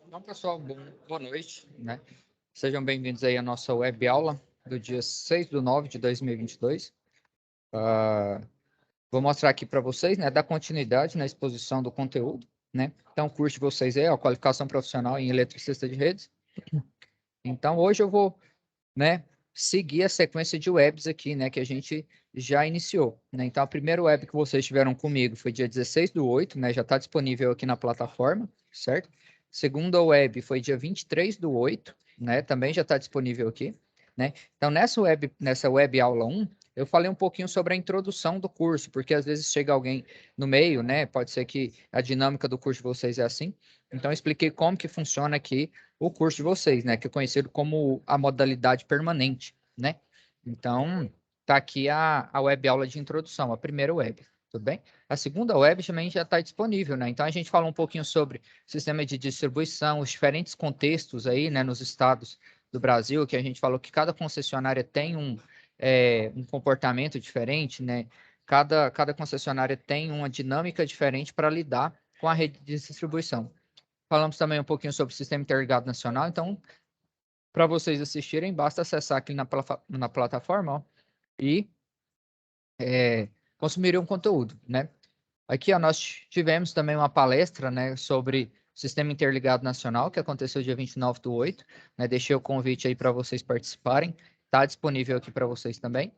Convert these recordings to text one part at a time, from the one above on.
Então, pessoal, boa noite, né? Sejam bem-vindos aí à nossa web aula do dia 6/9 de 2022. Vou mostrar aqui para vocês, né, dar continuidade na exposição do conteúdo, né? Então, o curso de vocês é a qualificação profissional em eletricista de redes. Então, hoje eu vou, né, seguir a sequência de webs aqui, né, que a gente já iniciou, né? Então, a primeira web que vocês tiveram comigo foi dia 16/8, né? Já está disponível aqui na plataforma, certo? Segunda web foi dia 23/8, né? Também já está disponível aqui, né? Então, nessa web aula 1, eu falei um pouquinho sobre a introdução do curso, porque às vezes chega alguém no meio, né? Pode ser que a dinâmica do curso de vocês é assim. Então, eu expliquei como que funciona aqui o curso de vocês, né? Que é conhecido como a modalidade permanente, né? Então, tá aqui a web aula de introdução, a primeira web, tudo bem? A segunda web também já está disponível, né? Então, a gente fala um pouquinho sobre sistema de distribuição, os diferentes contextos aí, né? Nos estados do Brasil, que a gente falou que cada concessionária tem um comportamento diferente, né? Cada concessionária tem uma dinâmica diferente para lidar com a rede de distribuição. Falamos também um pouquinho sobre o Sistema Interligado Nacional, então, para vocês assistirem, basta acessar aqui na plataforma, ó, e consumirem um conteúdo, né? Aqui, ó, nós tivemos também uma palestra, né, sobre o Sistema Interligado Nacional, que aconteceu dia 29/8, né? Deixei o convite aí para vocês participarem, está disponível aqui para vocês também.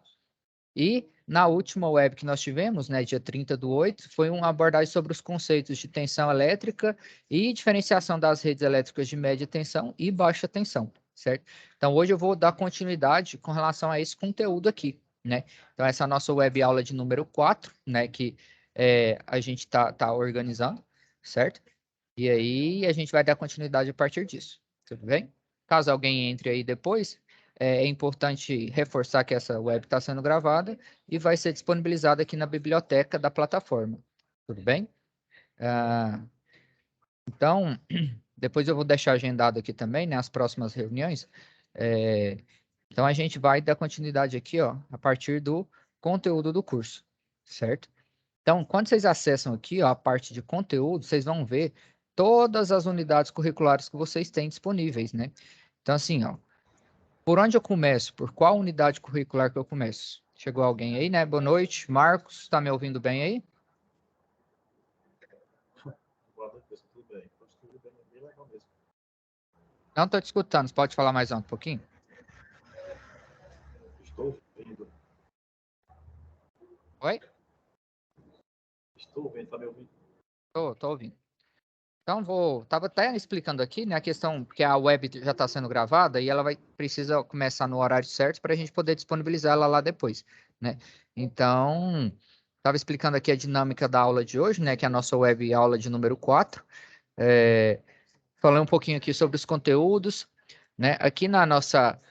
E na última web que nós tivemos, né, dia 30/8, foi uma abordagem sobre os conceitos de tensão elétrica e diferenciação das redes elétricas de média tensão e baixa tensão, certo? Então, hoje eu vou dar continuidade com relação a esse conteúdo aqui, né? Então, essa é a nossa web aula de número 4, né, que a gente tá organizando, certo? E aí a gente vai dar continuidade a partir disso, tudo bem? Caso alguém entre aí depois, é importante reforçar que essa web está sendo gravada e vai ser disponibilizada aqui na biblioteca da plataforma. Tudo bem? Então, depois eu vou deixar agendado aqui também, né, as próximas reuniões. Então, a gente vai dar continuidade aqui, ó, a partir do conteúdo do curso, certo? Então, quando vocês acessam aqui, ó, a parte de conteúdo, vocês vão ver todas as unidades curriculares que vocês têm disponíveis, né? Então, assim, ó, por onde eu começo? Por qual unidade curricular que eu começo? Chegou alguém aí, né? Boa noite. Marcos, está me ouvindo bem aí? Boa noite, tudo bem. Tudo bem legal mesmo. Não estou te escutando. Você pode falar mais um pouquinho? Estou ouvindo. Oi? Estou ouvindo, está me ouvindo? Estou ouvindo. Então, estava até explicando aqui, né, a questão que a web já está sendo gravada e ela precisa começar no horário certo para a gente poder disponibilizar ela lá depois, né? Então, estava explicando aqui a dinâmica da aula de hoje, né, que é a nossa web aula de número 4. Falei um pouquinho aqui sobre os conteúdos, né? Aqui na nossa,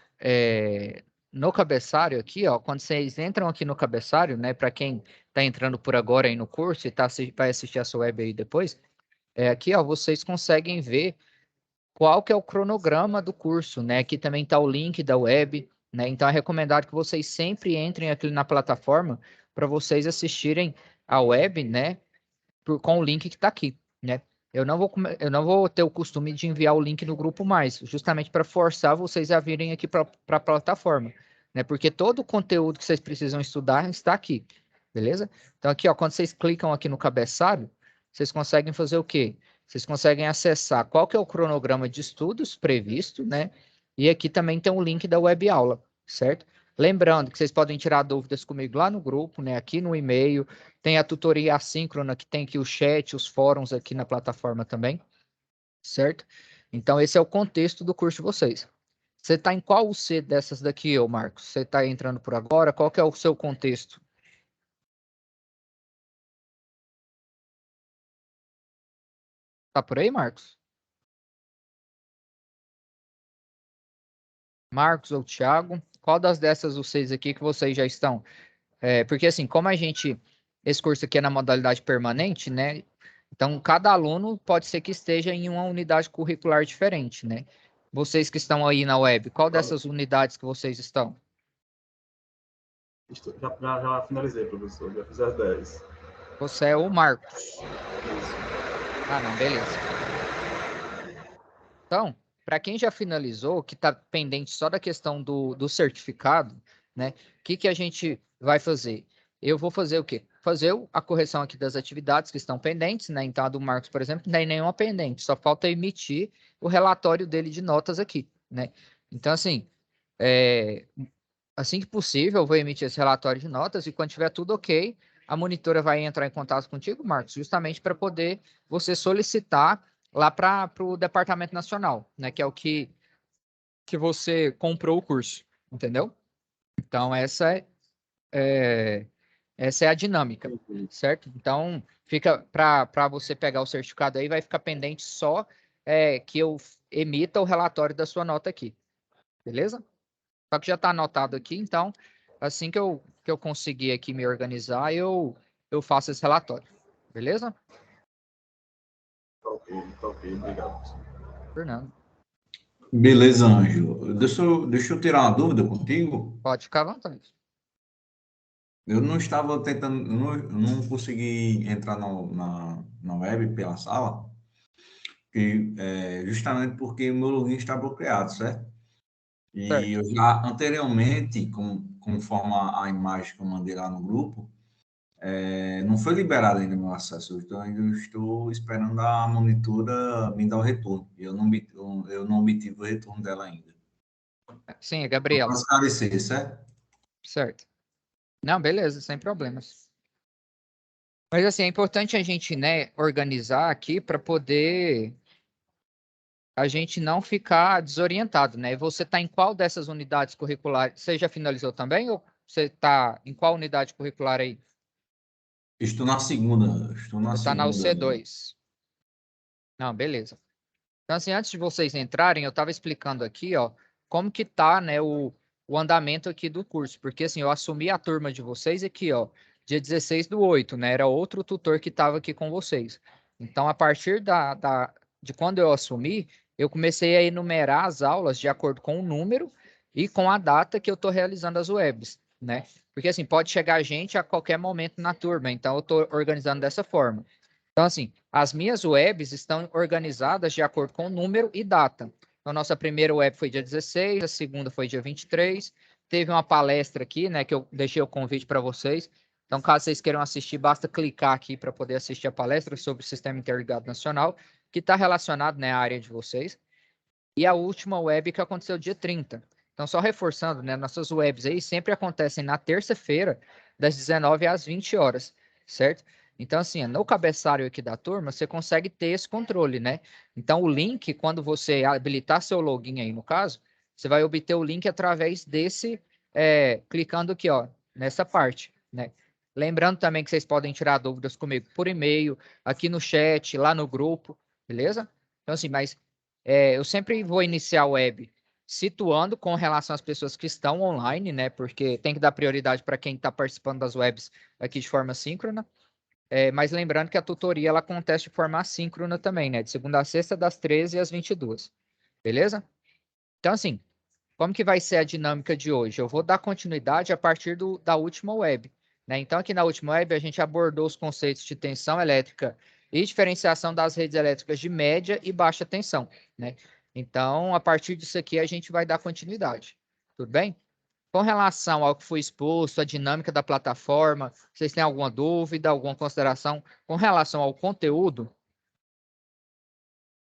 no cabeçário aqui, ó, quando vocês entram aqui no cabeçário, né, para quem está entrando por agora aí no curso e vai assistir a sua web aí depois, aqui, ó, vocês conseguem ver qual que é o cronograma do curso, né? Aqui também está o link da web, né? Então é recomendado que vocês sempre entrem aqui na plataforma para vocês assistirem a web, né? Com o link que está aqui, né? Eu não vou ter o costume de enviar o link no grupo mais, justamente para forçar vocês a virem aqui para a plataforma, né? Porque todo o conteúdo que vocês precisam estudar está aqui, beleza? Então aqui, ó, quando vocês clicam aqui no cabeçalho, vocês conseguem fazer o quê? Vocês conseguem acessar qual que é o cronograma de estudos previsto, né? E aqui também tem um link da web aula, certo? Lembrando que vocês podem tirar dúvidas comigo lá no grupo, né? Aqui no e-mail, tem a tutoria assíncrona, que tem aqui o chat, os fóruns aqui na plataforma também, certo? Então, esse é o contexto do curso de vocês. Você está em qual UC dessas daqui, ô Marcos? Você está entrando por agora? Qual que é o seu contexto? Tá por aí, Marcos? Marcos ou Thiago? Qual das dessas UCs aqui que vocês já estão? Porque assim, como esse curso aqui é na modalidade permanente, né? Então, cada aluno pode ser que esteja em uma unidade curricular diferente, né? Vocês que estão aí na web, qual dessas unidades que vocês estão? Já finalizei, professor. Já fiz as 10. Você é o Marcos. Ah, não, beleza. Então, para quem já finalizou, que está pendente só da questão do certificado, né? O que a gente vai fazer? Eu vou fazer o quê? Fazer a correção aqui das atividades que estão pendentes, né? Então, a do Marcos, por exemplo, não tem nenhuma pendente, só falta emitir o relatório dele de notas aqui, né? Então, assim que possível, eu vou emitir esse relatório de notas e quando tiver tudo ok, a monitora vai entrar em contato contigo, Marcos, justamente para poder você solicitar lá para o Departamento Nacional, né? Que é o que você comprou o curso, entendeu? Então, é, essa é a dinâmica, certo? Então, fica para você pegar o certificado aí, vai ficar pendente só que eu emita o relatório da sua nota aqui, beleza? Só que já está anotado aqui, então, assim que eu conseguir aqui me organizar, eu faço esse relatório. Beleza? Tá ok, obrigado. Fernando, Beleza, Ângelo. Deixa eu tirar uma dúvida contigo. pode ficar à vontade. Eu não estava tentando, eu não consegui entrar na web pela sala, justamente porque o meu login está bloqueado, certo? E Certo. eu já anteriormente, conforme a imagem que eu mandei lá no grupo, não foi liberado ainda o meu acesso. Então, ainda estou esperando a monitora me dar o retorno. Eu não obtive o retorno dela ainda. Sim, é Só para Gabriela. esclarecer, certo? Certo. Não, beleza, sem problemas. Mas assim, é importante a gente, né, organizar aqui para poder a gente não ficar desorientado, né? Você está em qual dessas unidades curriculares? Você já finalizou também ou você está em qual unidade curricular aí? Estou na segunda. Estou na Você está na segunda. UC2. Não, beleza. Então, assim, antes de vocês entrarem, eu estava explicando aqui, ó, como que tá, né, o andamento aqui do curso. Porque, assim, eu assumi a turma de vocês aqui, ó, dia 16/8, né? Era outro tutor que estava aqui com vocês. Então, a partir de quando eu assumi, eu comecei a enumerar as aulas de acordo com o número e com a data que eu estou realizando as webs, né? Porque, assim, pode chegar gente a qualquer momento na turma. Então, eu estou organizando dessa forma. Então, assim, as minhas webs estão organizadas de acordo com número e data. Então, nossa primeira web foi dia 16, a segunda foi dia 23. Teve uma palestra aqui, né, que eu deixei o convite para vocês. Então, caso vocês queiram assistir, basta clicar aqui para poder assistir a palestra sobre o Sistema Interligado Nacional, que está relacionado, né, à área de vocês. E a última web que aconteceu dia 30. Então, só reforçando, né, nossas webs aí sempre acontecem na terça-feira, das 19 às 20 horas, certo? Então, assim, no cabeçalho aqui da turma, você consegue ter esse controle, né? Então, o link, quando você habilitar seu login aí, no caso, você vai obter o link através desse, clicando aqui, ó, nessa parte, né? Lembrando também que vocês podem tirar dúvidas comigo por e-mail, aqui no chat, lá no grupo, beleza? Então, assim, mas eu sempre vou iniciar a web situando com relação às pessoas que estão online, né? Porque tem que dar prioridade para quem está participando das webs aqui de forma síncrona. Mas lembrando que a tutoria ela acontece de forma assíncrona também, né? De segunda a sexta, das 13 às 22. Beleza? Então, assim, como que vai ser a dinâmica de hoje? Eu vou dar continuidade a partir da última web, né? Então, aqui na última web, a gente abordou os conceitos de tensão elétrica e diferenciação das redes elétricas de média e baixa tensão, né? Então, a partir disso aqui, a gente vai dar continuidade. Tudo bem? Com relação ao que foi exposto, a dinâmica da plataforma, vocês têm alguma dúvida, alguma consideração com relação ao conteúdo?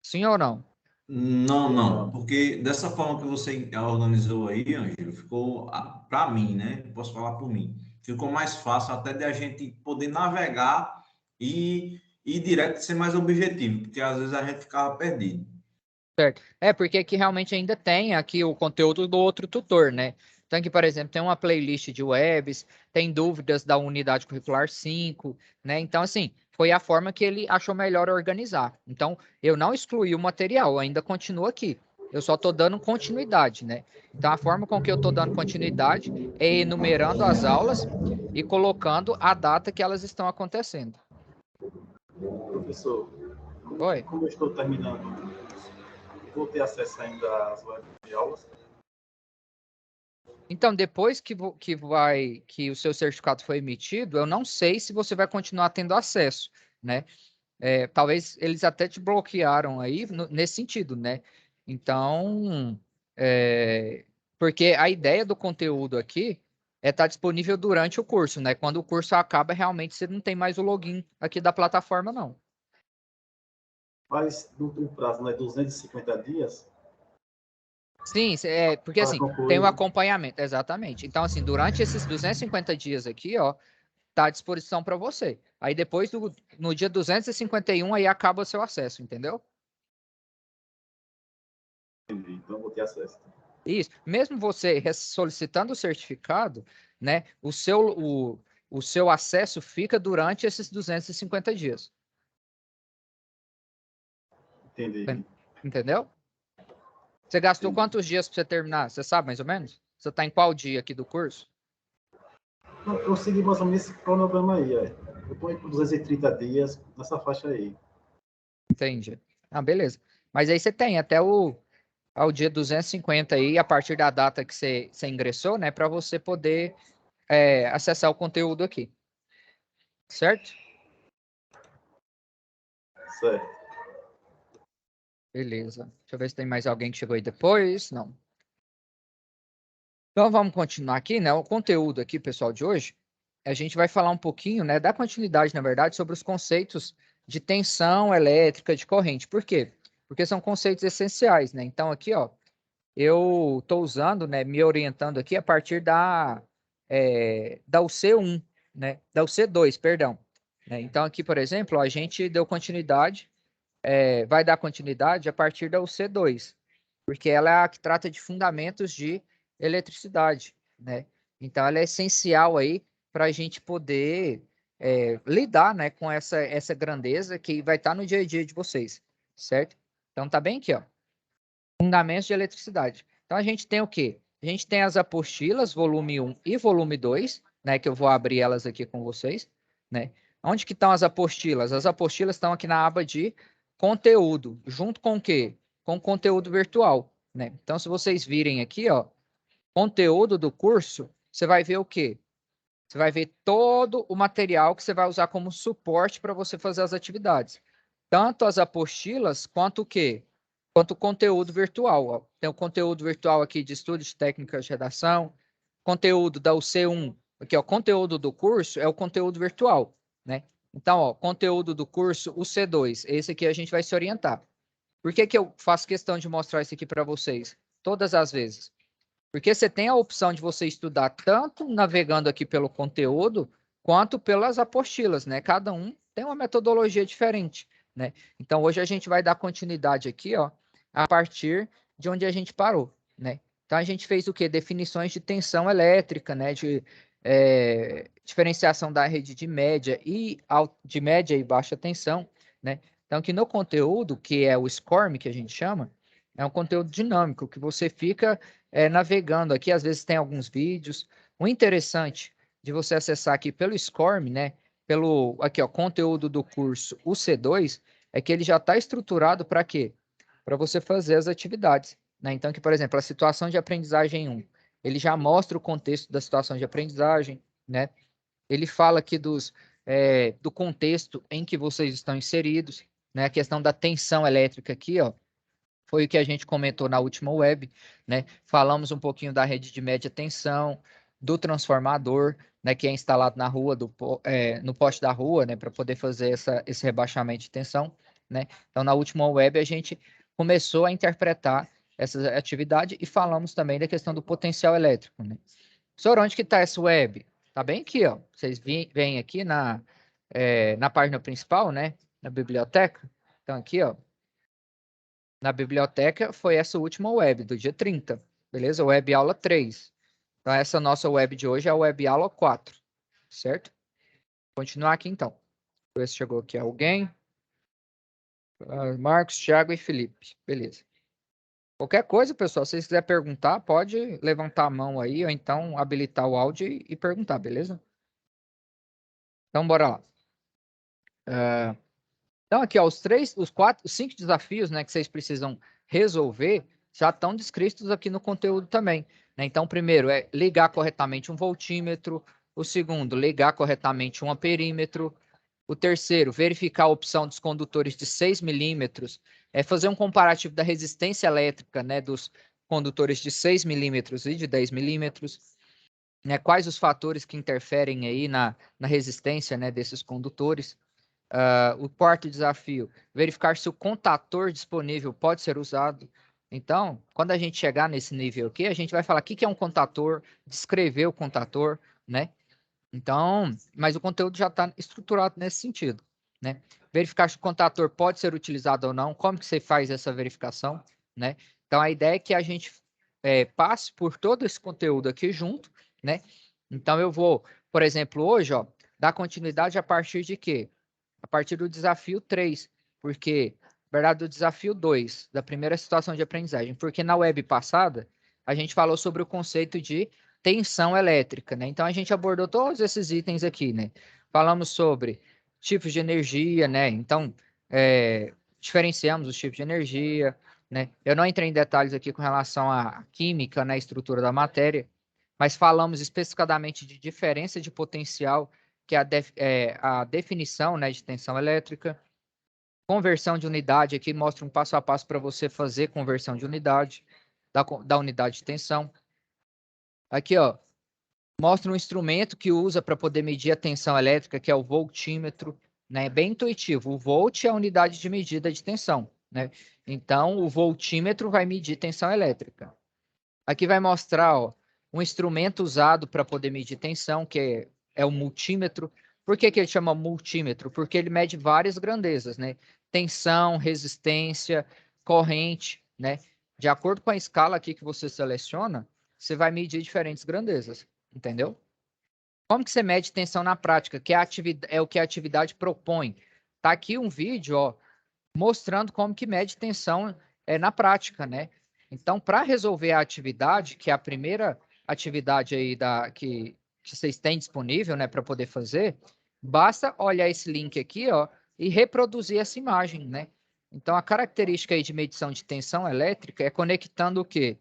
Sim ou não? Não, porque dessa forma que você organizou aí, Ângelo, ficou, para mim, né? Posso falar por mim, ficou mais fácil até de a gente poder navegar e ir direto e ser mais objetivo, porque às vezes a gente ficava perdido. Certo. Porque aqui realmente ainda tem aqui o conteúdo do outro tutor, né? Então aqui, por exemplo, tem uma playlist de webs, tem dúvidas da unidade curricular 5, né? Então, assim, foi a forma que ele achou melhor organizar. Então, eu não excluí o material, ainda continua aqui. Eu só estou dando continuidade, né? Então, a forma com que eu estou dando continuidade é enumerando as aulas e colocando a data que elas estão acontecendo. Professor, Oi? como eu estou terminando, vou ter acesso ainda às web aulas? Então, depois que o seu certificado foi emitido, eu não sei se você vai continuar tendo acesso, né? Talvez eles até te bloquearam aí nesse sentido, né? Então, porque a ideia do conteúdo aqui é estar disponível durante o curso, né? Quando o curso acaba, realmente você não tem mais o login aqui da plataforma, não. Mas no prazo, né? 250 dias Sim, porque para assim, tem o concluir. acompanhamento, exatamente. Então, assim, durante esses 250 dias aqui, ó, tá à disposição para você. Aí depois, no dia 251, aí acaba o seu acesso, entendeu? Então, vou ter acesso. Isso. Mesmo você solicitando o certificado, né, o seu acesso fica durante esses 250 dias. Entendi. Entendeu? Você gastou Entendi. quantos dias para você terminar? Você sabe mais ou menos? Você está em qual dia aqui do curso? Eu segui mais ou menos esse cronograma aí. Eu ponho por 230 dias nessa faixa aí. Entendi. Ah, beleza. Mas aí você tem até ao dia 250 aí, a partir da data que você ingressou, né, para você poder acessar o conteúdo aqui. Certo? Certo. Beleza. Deixa eu ver se tem mais alguém que chegou aí depois. Não. Então vamos continuar aqui, né? O conteúdo aqui, pessoal, de hoje, a gente vai falar um pouquinho, né, da continuidade, na verdade, sobre os conceitos de tensão elétrica de corrente. Por quê? Porque são conceitos essenciais, né? Então aqui, ó, eu estou usando, né, me orientando aqui a partir da UC1, né? Da UC2, perdão. Né? Então aqui, por exemplo, ó, a gente deu continuidade, vai dar continuidade a partir da UC2, porque ela é a que trata de fundamentos de eletricidade, né? Então, ela é essencial aí para a gente poder lidar, né, com essa grandeza que vai estar no dia a dia de vocês, certo? Então, tá bem aqui, ó. Fundamentos de eletricidade. Então, a gente tem o quê? A gente tem as apostilas, volume 1 e volume 2, né, que eu vou abrir elas aqui com vocês, né? Onde que estão as apostilas? As apostilas estão aqui na aba de conteúdo, junto com o quê? Com conteúdo virtual, né? Então, se vocês virem aqui, ó, conteúdo do curso, você vai ver o quê? Você vai ver todo o material que você vai usar como suporte para você fazer as atividades. Tanto as apostilas, quanto o quê? Quanto o conteúdo virtual. Ó. Tem o conteúdo virtual aqui de estudos de técnicas de redação, conteúdo da UC1, aqui, ó, conteúdo do curso é o conteúdo virtual, né? Então, ó, conteúdo do curso, o C2, esse aqui a gente vai se orientar. Por que que eu faço questão de mostrar isso aqui para vocês? Todas as vezes. Porque você tem a opção de você estudar tanto navegando aqui pelo conteúdo, quanto pelas apostilas, né? Cada um tem uma metodologia diferente, né? Então, hoje a gente vai dar continuidade aqui, ó, a partir de onde a gente parou, né? Então, a gente fez o quê? Definições de tensão elétrica, né? De diferenciação da rede de média e baixa tensão, né? Então, aqui no conteúdo, que é o SCORM, que a gente chama, é um conteúdo dinâmico, que você fica navegando aqui, às vezes tem alguns vídeos. O interessante de você acessar aqui pelo SCORM, né? Pelo aqui, ó, conteúdo do curso UC2, é que ele já está estruturado para quê? Para você fazer as atividades, né? Então, que, por exemplo, a situação de aprendizagem 1, ele já mostra o contexto da situação de aprendizagem, né? Ele fala aqui do contexto em que vocês estão inseridos, né? A questão da tensão elétrica aqui, ó, foi o que a gente comentou na última web, né? Falamos um pouquinho da rede de média tensão, do transformador, né, que é instalado na rua, no poste da rua, né, para poder fazer esse rebaixamento de tensão, né? Então, na última web, a gente começou a interpretar essa atividade e falamos também da questão do potencial elétrico, né? Senhor, onde que está essa web? Está bem aqui, ó. Vocês veem aqui na página principal, né, na biblioteca. Então, aqui, ó, na biblioteca foi essa última web, do dia 30, beleza? Web aula 3. Então, essa nossa web de hoje é a web aula 4, certo? Vou continuar aqui, então. Deixa eu ver se chegou aqui alguém. Marcos, Thiago e Felipe. Beleza. Qualquer coisa, pessoal, se vocês quiserem perguntar, pode levantar a mão aí, ou então habilitar o áudio e perguntar, beleza? Então, bora lá. Então, aqui, ó, os 5 desafios, né, que vocês precisam resolver já estão descritos aqui no conteúdo também, né? Então, o primeiro é ligar corretamente um voltímetro. O segundo, ligar corretamente um amperímetro. O terceiro, verificar a opção dos condutores de 6 milímetros. É fazer um comparativo da resistência elétrica, né, dos condutores de 6 milímetros e de 10 milímetros. Né, quais os fatores que interferem aí na resistência, né, desses condutores. O quarto desafio, verificar se o contator disponível pode ser usado. Então, quando a gente chegar nesse nível aqui, a gente vai falar o que é um contator, descrever o contator, né? Então, mas o conteúdo já está estruturado nesse sentido, né? Verificar se o contator pode ser utilizado ou não, como que você faz essa verificação, né? Então, a ideia é que a gente passe por todo esse conteúdo aqui junto, né? Então, eu vou, por exemplo, hoje, ó, dar continuidade a partir de quê? A partir do desafio 3, porque, na verdade, do desafio 2, da primeira situação de aprendizagem, porque na web passada, a gente falou sobre o conceito de tensão elétrica, né? Então, a gente abordou todos esses itens aqui, né? Falamos sobre tipos de energia, né? Então, diferenciamos os tipos de energia, né? Eu não entrei em detalhes aqui com relação à química, né? Estrutura da matéria, mas falamos especificadamente de diferença de potencial, que é a definição, né, de tensão elétrica. Conversão de unidade, aqui mostra um passo a passo para você fazer conversão de unidade, da unidade de tensão. Aqui, ó, mostra um instrumento que usa para poder medir a tensão elétrica, que é o voltímetro, né? Bem intuitivo. O volt é a unidade de medida de tensão, né? Então, o voltímetro vai medir tensão elétrica. Aqui vai mostrar, ó, um instrumento usado para poder medir tensão, que é o multímetro. Por que ele chama multímetro? Porque ele mede várias grandezas, né? Tensão, resistência, corrente, né? De acordo com a escala aqui que você seleciona, você vai medir diferentes grandezas, entendeu? Como que você mede tensão na prática? Que é o que a atividade propõe. Tá aqui um vídeo, ó, mostrando como que mede tensão na prática, né? Então, para resolver a atividade, que é a primeira atividade aí que vocês têm disponível, né, para poder fazer, basta olhar esse link aqui, ó, e reproduzir essa imagem, né? Então, a característica aí de medição de tensão elétrica é conectando o quê?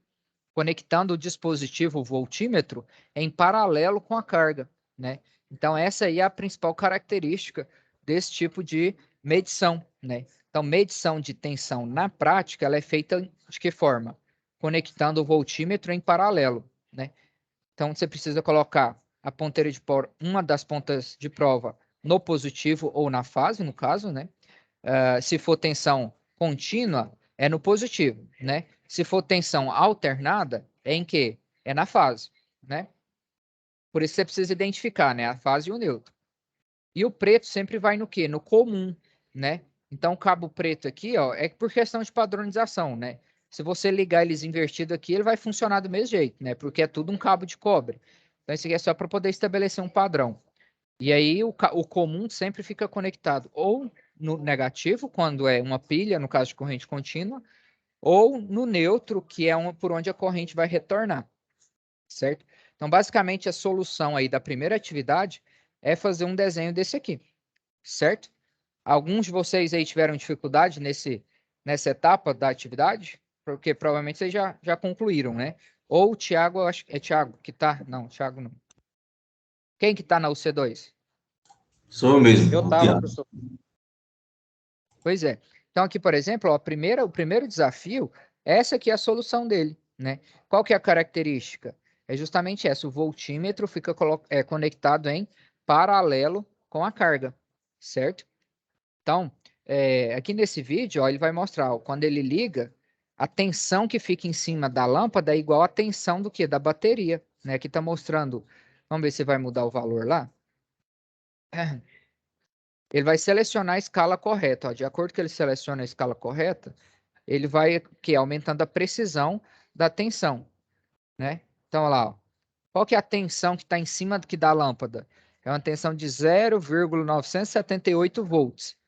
Conectando o dispositivo voltímetro em paralelo com a carga, né? Então, essa aí é a principal característica desse tipo de medição, né? Então, medição de tensão na prática, ela é feita de que forma? Conectando o voltímetro em paralelo, né? Então, você precisa colocar a ponteira de uma das pontas de prova no positivo ou na fase, no caso, né? Se for tensão contínua, é no positivo, né? Se for tensão alternada, é em quê? É na fase, né? Por isso você precisa identificar, né? A fase e o neutro. E o preto sempre vai no quê? No comum, né? Então, o cabo preto aqui, ó, é por questão de padronização, né? Se você ligar eles invertido aqui, ele vai funcionar do mesmo jeito, né? Porque é tudo um cabo de cobre. Então, isso aqui é só para poder estabelecer um padrão. E aí, o comum sempre fica conectado ou no negativo, quando é uma pilha, no caso de corrente contínua, ou no neutro, que é por onde a corrente vai retornar, certo? Então, basicamente, a solução aí da primeira atividade é fazer um desenho desse aqui, certo? Alguns de vocês aí tiveram dificuldade nessa etapa da atividade? Porque provavelmente vocês já concluíram, né? Ou o Thiago, eu acho que é Thiago que tá. Não, Thiago não. Quem que tá na UC2? Sou eu mesmo, Eu o tava, Thiago. professor. Pois é. Então, aqui, por exemplo, ó, o primeiro desafio, essa aqui é a solução dele, né? Qual que é a característica? É justamente essa, o voltímetro fica conectado em paralelo com a carga, certo? Então, aqui nesse vídeo, ó, ele vai mostrar, ó, quando ele liga, a tensão que fica em cima da lâmpada é igual à tensão do quê? Da bateria, né? Aqui está mostrando, vamos ver se vai mudar o valor lá. Ele vai selecionar a escala correta, ó. De acordo que ele seleciona a escala correta, ele vai aumentando a precisão da tensão, né? Então, olha lá, ó. Qual que é a tensão que está em cima da lâmpada? É uma tensão de 0,978 volts.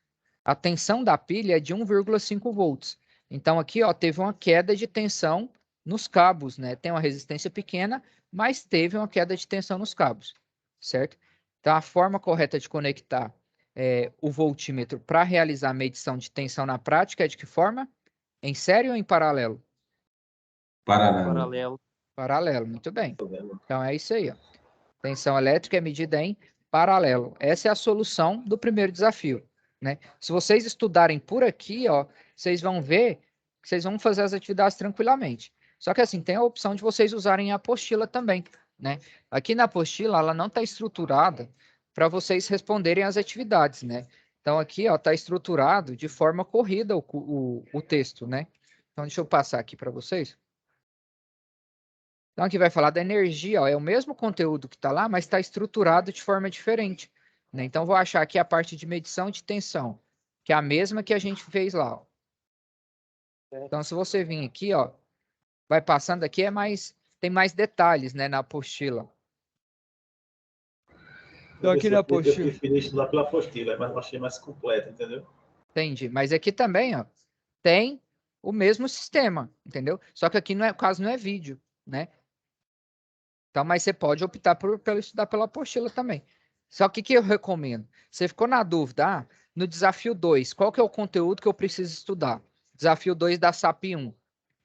A tensão da pilha é de 1,5 volts. Então, aqui, ó, teve uma queda de tensão nos cabos, né? Tem uma resistência pequena, mas teve uma queda de tensão nos cabos, certo? Então, a forma correta de conectar o voltímetro para realizar a medição de tensão na prática é de que forma? Em série ou em paralelo? Paralelo. Paralelo. Paralelo, muito bem. Então é isso aí, ó. Tensão elétrica é medida em paralelo. Essa é a solução do primeiro desafio, né? Se vocês estudarem por aqui, ó, vocês vão ver que vocês vão fazer as atividades tranquilamente. Só que assim, tem a opção de vocês usarem a apostila também, né? Aqui na apostila, ela não está estruturada para vocês responderem as atividades, né? Então aqui, ó, está estruturado de forma corrida o texto, né? Então deixa eu passar aqui para vocês. Então, aqui vai falar da energia, ó, é o mesmo conteúdo que está lá, mas está estruturado de forma diferente, né? Então, vou achar aqui a parte de medição de tensão, que é a mesma que a gente fez lá, ó. Então, se você vir aqui, ó, vai passando aqui, tem mais detalhes, né, na apostila. Então, aqui na apostila. Eu preferi estudar pela apostila, mas eu achei mais completo, entendeu? Entendi. Mas aqui também, ó, tem o mesmo sistema, entendeu? Só que aqui, o caso não é vídeo, né? Então, mas você pode optar pelo estudar pela apostila também. Só que o que eu recomendo? Você ficou na dúvida, no desafio 2, qual que é o conteúdo que eu preciso estudar? Desafio 2 da SAP 1.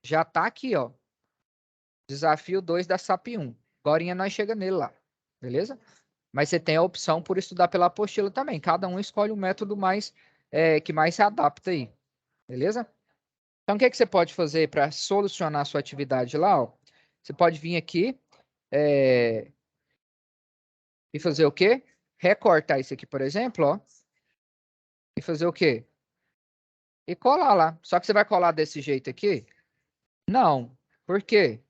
Já está aqui, ó. Desafio 2 da SAP 1. Agora nós chega nele lá, beleza? Mas você tem a opção por estudar pela apostila também. Cada um escolhe o método que mais se adapta aí, beleza? Então, o que você pode fazer para solucionar a sua atividade lá? Ó? Você pode vir aqui e fazer o quê? Recortar isso aqui, por exemplo, ó. E fazer o quê? E colar lá. Só que você vai colar desse jeito aqui? Não. Por quê?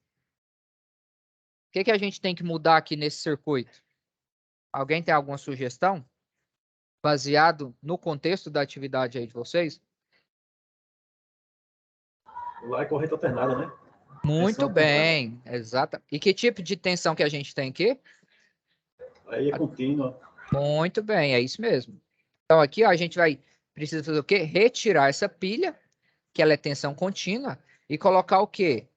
O que a gente tem que mudar aqui nesse circuito? Alguém tem alguma sugestão? Baseado no contexto da atividade aí de vocês? Lá é corrente alternada, né? Muito bem. Exato. E que tipo de tensão que a gente tem aqui? Aí é contínua. Muito bem, é isso mesmo. Então aqui, ó, a gente precisa fazer o quê? Retirar essa pilha, que ela é tensão contínua, e colocar o quê?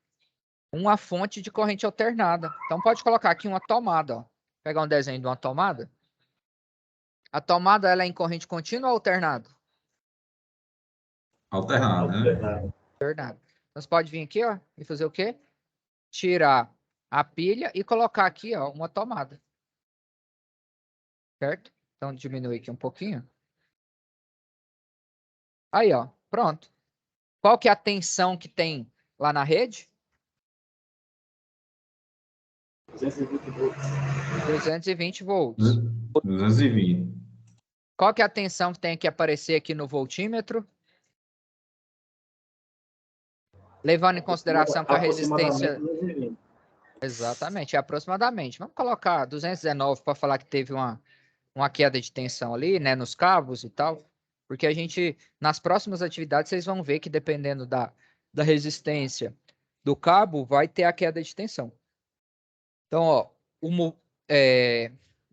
Uma fonte de corrente alternada. Então pode colocar aqui uma tomada, ó. Pegar um desenho de uma tomada. A tomada ela é em corrente contínua ou alternada? Alternada, né? Alternada. Então você pode vir aqui, ó, e fazer o quê? Tirar a pilha e colocar aqui, ó, uma tomada. Certo? Então diminui aqui um pouquinho. Aí, ó, pronto. Qual que é a tensão que tem lá na rede? 220 volts. 220 volts. 220. Qual que é a tensão que tem que aparecer aqui no voltímetro? Levando em consideração que a resistência... 220. Exatamente, é aproximadamente. Vamos colocar 219 para falar que teve uma queda de tensão ali, né, nos cabos e tal. Porque a gente, nas próximas atividades, vocês vão ver que dependendo da resistência do cabo, vai ter a queda de tensão. Então, ó,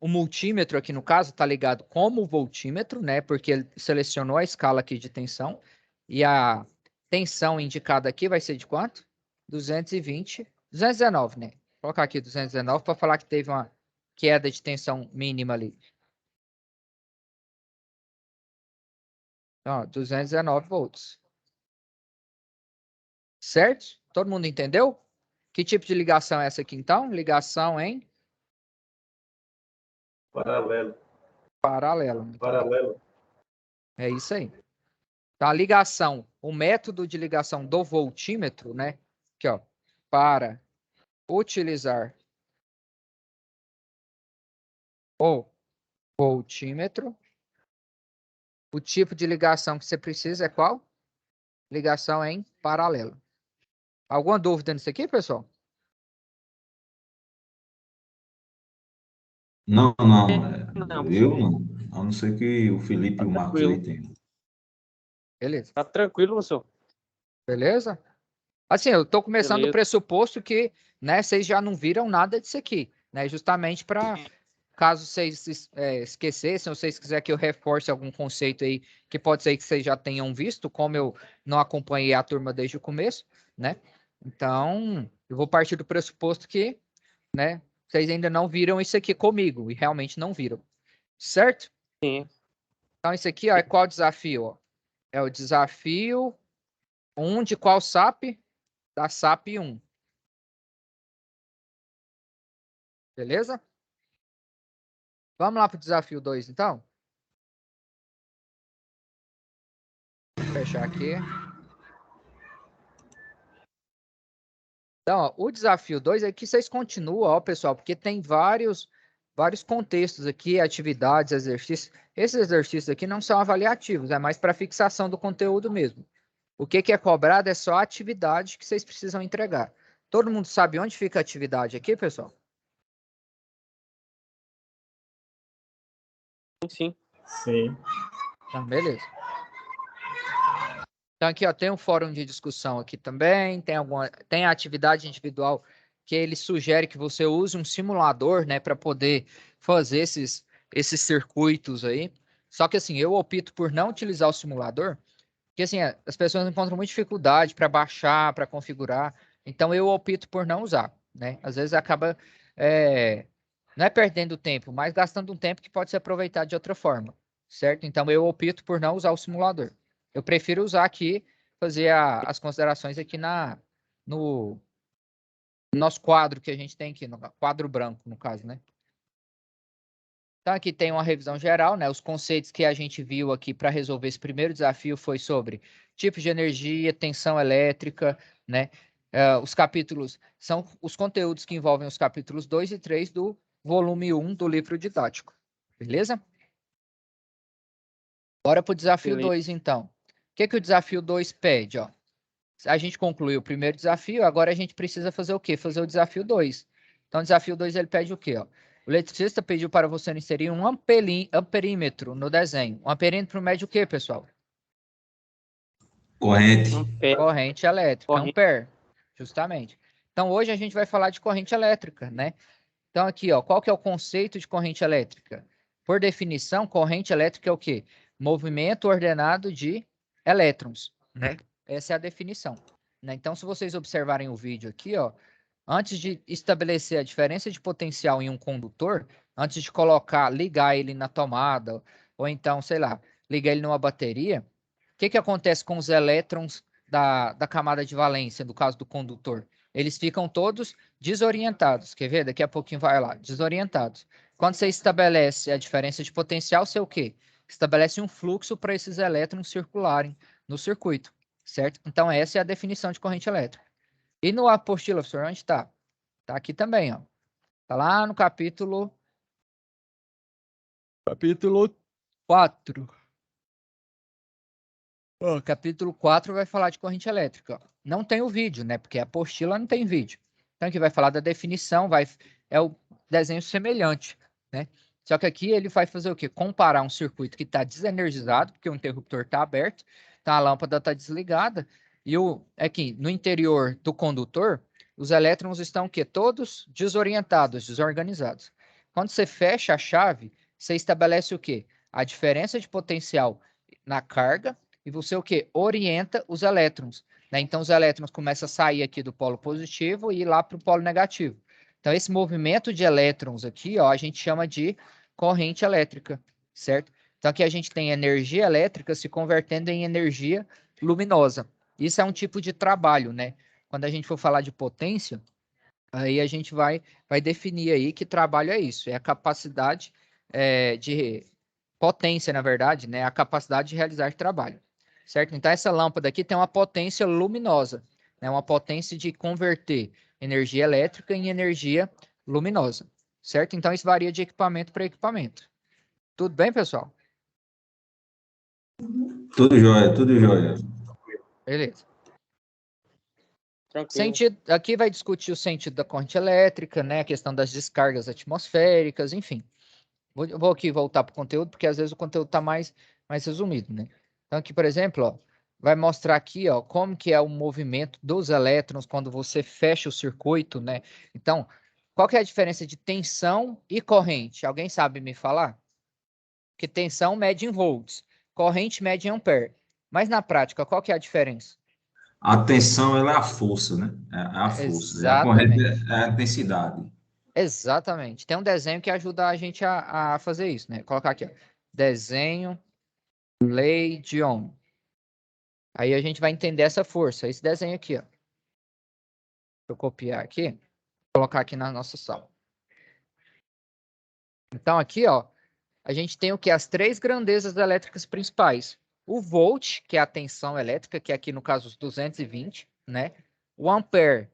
o multímetro aqui no caso está ligado como voltímetro, né? Porque ele selecionou a escala aqui de tensão. E a tensão indicada aqui vai ser de quanto? 220, 219, né? Vou colocar aqui 219 para falar que teve uma queda de tensão mínima ali. Então, ó, 219 volts. Certo? Todo mundo entendeu? Que tipo de ligação é essa aqui, então? Ligação em Paralelo. paralelo. Paralelo. É isso aí. Então, a ligação, o método de ligação do voltímetro, né? Aqui, ó, para utilizar o voltímetro, o tipo de ligação que você precisa é qual? Ligação em paralelo. Alguma dúvida nisso aqui, pessoal? Não. Eu não. A não ser que o Felipe e o Marcos aí tenham. Beleza. Tá tranquilo, professor. Beleza? Assim, eu estou começando Beleza. o pressuposto que, né, vocês já não viram nada disso aqui, né? Justamente para, caso vocês esquecessem, ou vocês quiserem que eu reforce algum conceito aí, que pode ser que vocês já tenham visto, como eu não acompanhei a turma desde o começo, né? Então, eu vou partir do pressuposto que, né, vocês ainda não viram isso aqui comigo, e realmente não viram. Certo? Sim. Então, isso aqui, ó, é qual desafio? Ó? É o desafio 1 de qual SAP? Da SAP 1. Beleza? Vamos lá para o desafio 2, então? Vou fechar aqui. Então, ó, o desafio 2 é que vocês continuam, ó, pessoal, porque tem vários contextos aqui, atividades, exercícios. Esses exercícios aqui não são avaliativos, é mais para fixação do conteúdo mesmo. O que é cobrado é só a atividade que vocês precisam entregar. Todo mundo sabe onde fica a atividade aqui, pessoal? Sim. Sim. Então, beleza. Então, aqui ó, tem um fórum de discussão aqui também, tem a atividade individual que ele sugere que você use um simulador, né, para poder fazer esses circuitos aí. Só que assim, eu opto por não utilizar o simulador, porque assim, as pessoas encontram muita dificuldade para baixar, para configurar. Então, eu opto por não usar, né? Às vezes acaba, não é perdendo tempo, mas gastando um tempo que pode ser aproveitado de outra forma, certo? Então, eu opto por não usar o simulador. Eu prefiro usar aqui, fazer as considerações aqui no nosso quadro que a gente tem aqui, no quadro branco, no caso, né? Então, aqui tem uma revisão geral, né? Os conceitos que a gente viu aqui para resolver esse primeiro desafio foi sobre tipos de energia, tensão elétrica, né? Os capítulos são os conteúdos que envolvem os capítulos 2 e 3 do volume 1 do livro didático. Beleza? Bora para o desafio 2, então. O que o desafio 2 pede, ó? A gente concluiu o primeiro desafio, agora a gente precisa fazer o quê? Fazer o desafio 2. Então, o desafio 2 ele pede o quê? Ó? O eletricista pediu para você inserir um amperímetro no desenho. Um amperímetro mede o quê, pessoal? Corrente. Corrente elétrica, ampere, justamente. Então, hoje a gente vai falar de corrente elétrica, né? Então, aqui, ó, qual que é o conceito de corrente elétrica? Por definição, corrente elétrica é o quê? Movimento ordenado de elétrons, né? Essa é a definição, né? Então, se vocês observarem o vídeo aqui, ó, antes de estabelecer a diferença de potencial em um condutor, antes de ligar ele na tomada, ou então, sei lá, ligar ele numa bateria, o que acontece com os elétrons da camada de valência, no caso do condutor? Eles ficam todos desorientados. Quer ver? Daqui a pouquinho vai lá. Desorientados. Quando você estabelece a diferença de potencial, você o quê? Estabelece um fluxo para esses elétrons circularem no circuito, certo? Então, essa é a definição de corrente elétrica. E no apostila, professor, onde está? Está aqui também, ó. Está lá no capítulo 4. O capítulo 4 vai falar de corrente elétrica. Ó. Não tem o vídeo, né? Porque a apostila não tem vídeo. Então, aqui vai falar da definição, é o desenho semelhante, né? Só que aqui ele vai fazer o quê? Comparar um circuito que está desenergizado, porque o interruptor está aberto, tá, a lâmpada está desligada, e aqui no interior do condutor, os elétrons estão o quê? Todos desorientados, desorganizados. Quando você fecha a chave, você estabelece o quê? A diferença de potencial na carga e você o quê? Orienta os elétrons. Né? Então, os elétrons começam a sair aqui do polo positivo e ir lá para o polo negativo. Então, esse movimento de elétrons aqui, ó, a gente chama de corrente elétrica, certo? Então, aqui a gente tem energia elétrica se convertendo em energia luminosa. Isso é um tipo de trabalho, né? Quando a gente for falar de potência, aí a gente vai definir aí que trabalho é isso. É a capacidade de potência, na verdade, né? A capacidade de realizar trabalho, certo? Então, essa lâmpada aqui tem uma potência luminosa, né? Uma potência de converter energia elétrica em energia luminosa, certo? Então, isso varia de equipamento para equipamento. Tudo bem, pessoal? Tudo jóia, tudo jóia. Beleza. Tranquilo. Sentido, aqui vai discutir o sentido da corrente elétrica, né? A questão das descargas atmosféricas, enfim. Vou aqui voltar para o conteúdo, porque às vezes o conteúdo está mais resumido, né? Então, aqui, por exemplo, ó, vai mostrar aqui, ó, como que é o movimento dos elétrons quando você fecha o circuito, né? Então, qual que é a diferença de tensão e corrente? Alguém sabe me falar? Porque tensão mede em volts, corrente mede em ampere. Mas na prática, qual que é a diferença? A tensão, ela é a força, né? É a força. E a corrente Exatamente. é a intensidade. Exatamente. Tem um desenho que ajuda a gente a fazer isso, né? Colocar aqui, ó. Desenho, lei de Ohm. Aí a gente vai entender essa força, esse desenho aqui, ó. Deixa eu copiar aqui, colocar aqui na nossa sala. Então, aqui, ó, a gente tem o que? As 3 grandezas elétricas principais. O volt, que é a tensão elétrica, que é aqui no caso os 220, né? O ampere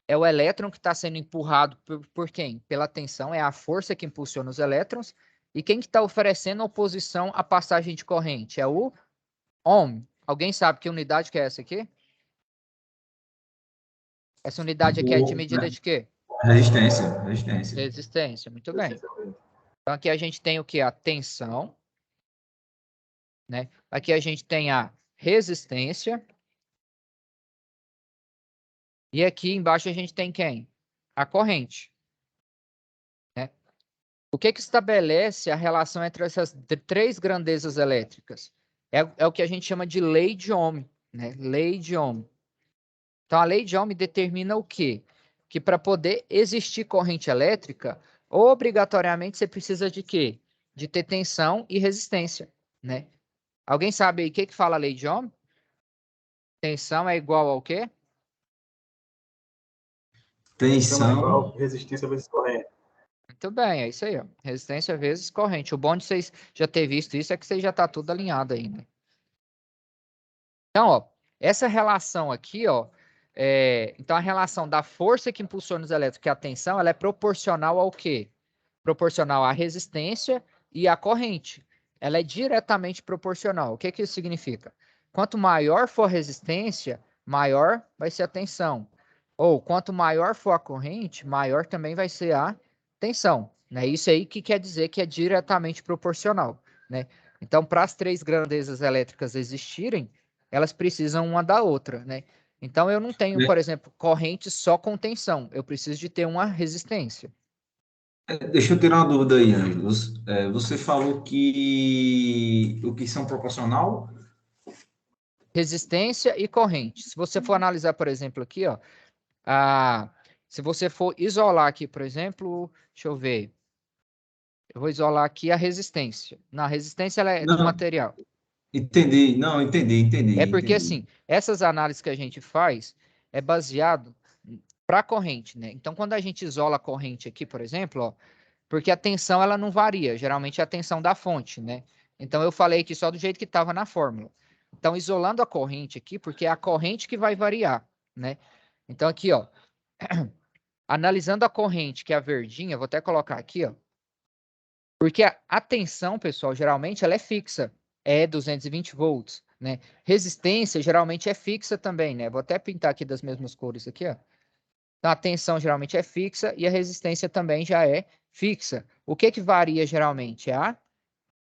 é o elétron que está sendo empurrado por quem? Pela tensão, é a força que impulsiona os elétrons. E quem que está oferecendo oposição à passagem de corrente? É o ohm. Alguém sabe que unidade que é essa aqui? Essa unidade aqui é de medida de quê? Resistência, resistência. Resistência, muito bem. Então aqui a gente tem o que? A tensão, né? Aqui a gente tem a resistência. E aqui embaixo a gente tem quem? A corrente, né? O que estabelece a relação entre essas 3 grandezas elétricas? É o que a gente chama de lei de Ohm, né? Lei de Ohm. Então, a lei de Ohm determina o quê? Que para poder existir corrente elétrica, obrigatoriamente você precisa de quê? De ter tensão e resistência, né? Alguém sabe aí o que fala a lei de Ohm? Tensão é igual ao quê? Tensão é Tensão. igual resistência vezes corrente. Muito bem, é isso aí, ó. Resistência vezes corrente. O bom de vocês já ter visto isso é que vocês já tá tudo alinhado ainda. Então, ó, essa relação aqui, ó, então a relação da força que impulsiona os elétrons, que é a tensão, ela é proporcional ao quê? Proporcional à resistência e à corrente. Ela é diretamente proporcional. O que que isso significa? Quanto maior for a resistência, maior vai ser a tensão. Ou quanto maior for a corrente, maior também vai ser a tensão. Né? Isso aí que quer dizer que é diretamente proporcional. Né? Então, para as 3 grandezas elétricas existirem, elas precisam uma da outra. Né? Então, eu não tenho, por exemplo, corrente só com tensão. Eu preciso de ter uma resistência. Deixa eu tirar uma dúvida aí, Ângelo. Você falou que o que são proporcional? Resistência e corrente. Se você for analisar, por exemplo, aqui, ó, se você for isolar aqui, por exemplo, deixa eu ver. Eu vou isolar aqui a resistência. Na resistência ela é do Não, material. entendi. Não, É porque, entendi. assim, essas análises que a gente faz é baseado para a corrente, né? Então, quando a gente isola a corrente aqui, por exemplo, ó, porque a tensão ela não varia, geralmente é a tensão da fonte, né? Então, eu falei aqui só do jeito que estava na fórmula. Então, isolando a corrente aqui, porque é a corrente que vai variar, né? Então, aqui, ó, analisando a corrente, que é a verdinha, vou até colocar aqui, ó, porque a tensão, pessoal, geralmente ela é fixa, é 220 volts, né? Resistência geralmente é fixa também, né? Vou até pintar aqui das mesmas cores aqui, ó. Então, a tensão geralmente é fixa e a resistência também já é fixa. O que varia geralmente? É a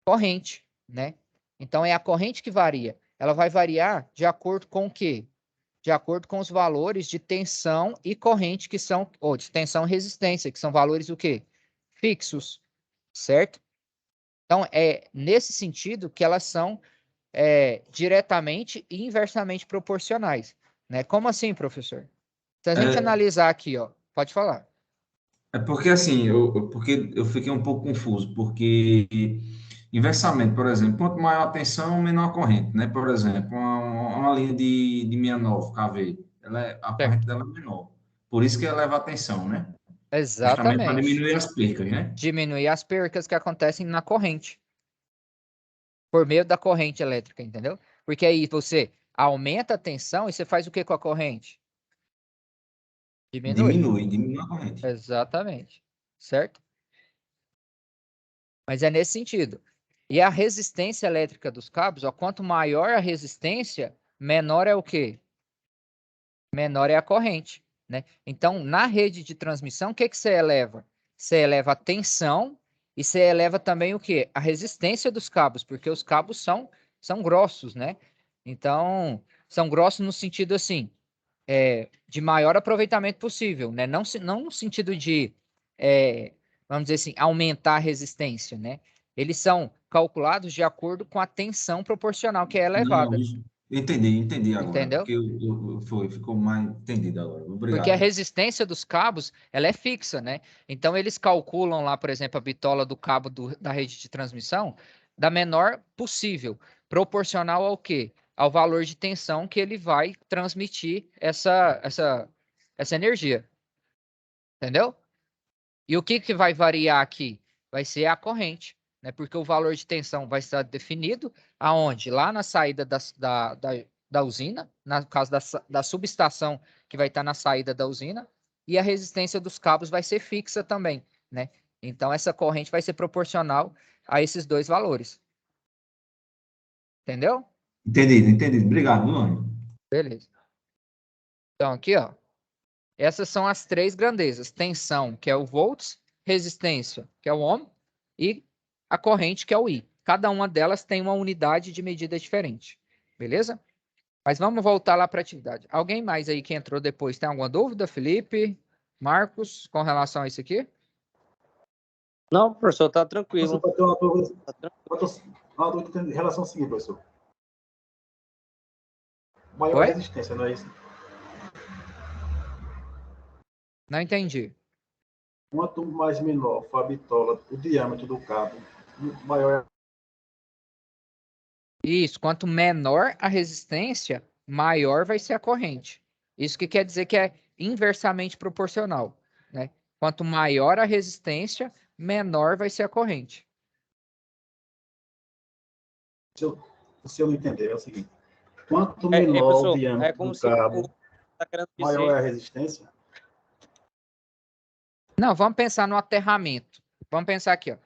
corrente, né? Então, é a corrente que varia. Ela vai variar de acordo com o quê? De acordo com os valores de tensão e corrente que são, ou de tensão e resistência, que são valores o quê? Fixos, certo? Então, é nesse sentido que elas são diretamente e inversamente proporcionais, né? Como assim, professor? Se a gente É, analisar aqui, ó, pode falar. é porque assim, porque eu fiquei um pouco confuso, porque inversamente, por exemplo, quanto maior a tensão, menor a corrente, né? Por exemplo, uma linha de 69 kV, a corrente Certo. dela é menor. Por isso que eleva a tensão, né? Justamente para Exatamente. diminuir as percas, né? Diminuir as percas que acontecem na corrente, por meio da corrente elétrica, entendeu? Porque aí você aumenta a tensão e você faz o que com a corrente? Diminui. Diminui a corrente. Exatamente. Certo? Mas é nesse sentido. E a resistência elétrica dos cabos, ó, quanto maior a resistência, menor é o quê? Menor é a corrente, né? Então, na rede de transmissão, o que você eleva? Você eleva a tensão e você eleva também o quê? A resistência dos cabos, porque os cabos são grossos, né? Então, são grossos no sentido assim, de maior aproveitamento possível, né? Não no sentido de, vamos dizer assim, aumentar a resistência, né? Eles são calculados de acordo com a tensão proporcional que é Não, elevada, entendi agora, entendeu? porque ficou mais entendido agora. Porque a Obrigado. resistência dos cabos, ela é fixa, né? Então, eles calculam lá, por exemplo, a bitola do cabo da rede de transmissão da menor possível, proporcional ao quê? Ao valor de tensão que ele vai transmitir essa energia, entendeu? E o que vai variar aqui? vai ser a corrente, né? Porque o valor de tensão vai estar definido aonde? Lá na saída da usina, no caso da subestação que vai estar na saída da usina, e a resistência dos cabos vai ser fixa também, né? Então, essa corrente vai ser proporcional a esses dois valores. Entendeu? Entendido. Obrigado, Luane. Beleza. Então, aqui, ó. Essas são as três grandezas. Tensão, que é o volts, resistência, que é o ohm, e a corrente, que é o I. Cada uma delas tem uma unidade de medida diferente. Beleza? Mas vamos voltar lá para a atividade. Alguém mais aí que entrou depois tem alguma dúvida? Felipe, Marcos, com relação a isso aqui? Não, professor, tá tranquilo. Você pode ter uma dúvida em relação ao seguinte, professor. Maior Oi? resistência, não é isso? Não entendi. Quanto mais menor for a bitola, o diâmetro do cabo, maior é. Isso, quanto menor a resistência, maior vai ser a corrente. Isso que quer dizer que é inversamente proporcional, né? Quanto maior a resistência, menor vai ser a corrente. Se eu não entender, é o seguinte. Quanto menor professor, o diâmetro como do se cabo, tá querendo maior dizer. é a resistência? Não, vamos pensar no aterramento. Vamos pensar aqui, ó.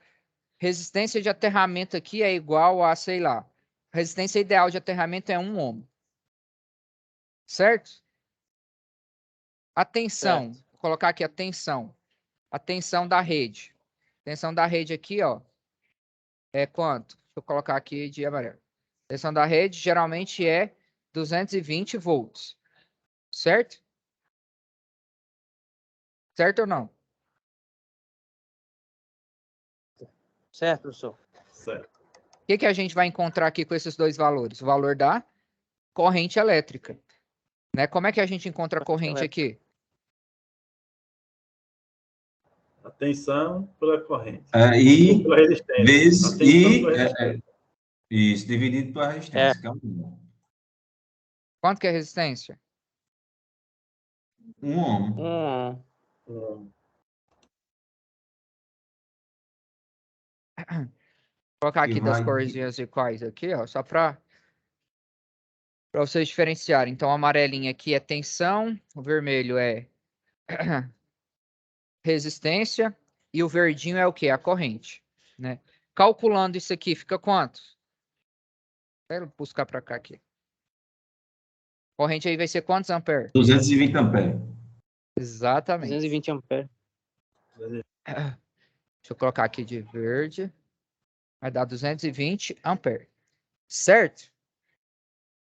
Resistência de aterramento aqui é igual a, sei lá, resistência ideal de aterramento é 1 ohm. Certo? A tensão, Certo. vou colocar aqui a tensão. A tensão da rede. Tensão da rede aqui, ó, é quanto? Deixa eu colocar aqui de amarelo. Tensão da rede geralmente é 220 volts. Certo? Certo ou não? Certo, professor. Certo. O que a gente vai encontrar aqui com esses dois valores? O valor da corrente elétrica. Né? Como é que a gente encontra a corrente aqui? A tensão pela corrente. E Pela resistência. vezes A tensão pela resistência. isso, dividido pela resistência, que é 1 Quanto que é a resistência? ohm. Um, Vou colocar Que aqui das vai... corzinhas iguais aqui, ó, só para vocês diferenciarem. Então, a amarelinha aqui é tensão, o vermelho é resistência e o verdinho é o quê? A corrente, né? Calculando isso aqui, fica quanto? Vou buscar para cá aqui. Corrente aí vai ser quantos amperes? 220 amperes. Exatamente. 220 amperes. Deixa eu colocar aqui de verde. Vai dar 220 amperes. Certo?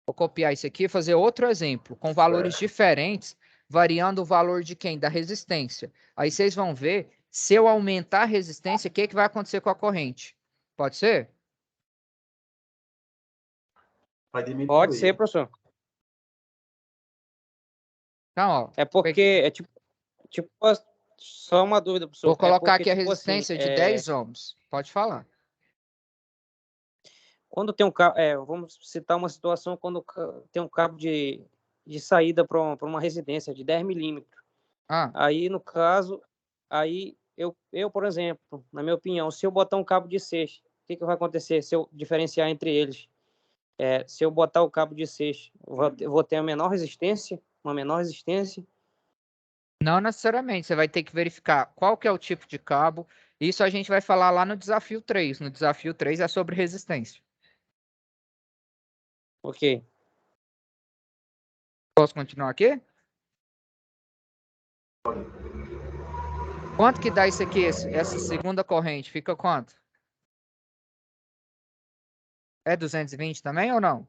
Vou copiar isso aqui e fazer outro exemplo, com valores diferentes, variando o valor de quem? Da resistência. Aí vocês vão ver, se eu aumentar a resistência, o que vai acontecer com a corrente? Pode ser? vai diminuir. Pode ser, professor. Então, ó. É porque é tipo só uma dúvida, professor. Vou colocar porque, aqui a tipo resistência assim, de 10 ohms. Pode falar. quando tem um cabo, vamos citar uma situação quando tem um cabo de saída para uma residência de 10 milímetros. Ah, Aí, no caso, aí eu, por exemplo, na minha opinião, se eu botar um cabo de 6, o que vai acontecer se eu diferenciar entre eles? Se eu botar o cabo de 6, eu vou ter uma menor resistência? não necessariamente. Você vai ter que verificar qual que é o tipo de cabo. Isso a gente vai falar lá no desafio 3. No desafio 3 é sobre resistência. Ok. Posso continuar aqui? Quanto que dá isso aqui, essa segunda corrente? Fica quanto? É 220 também ou não?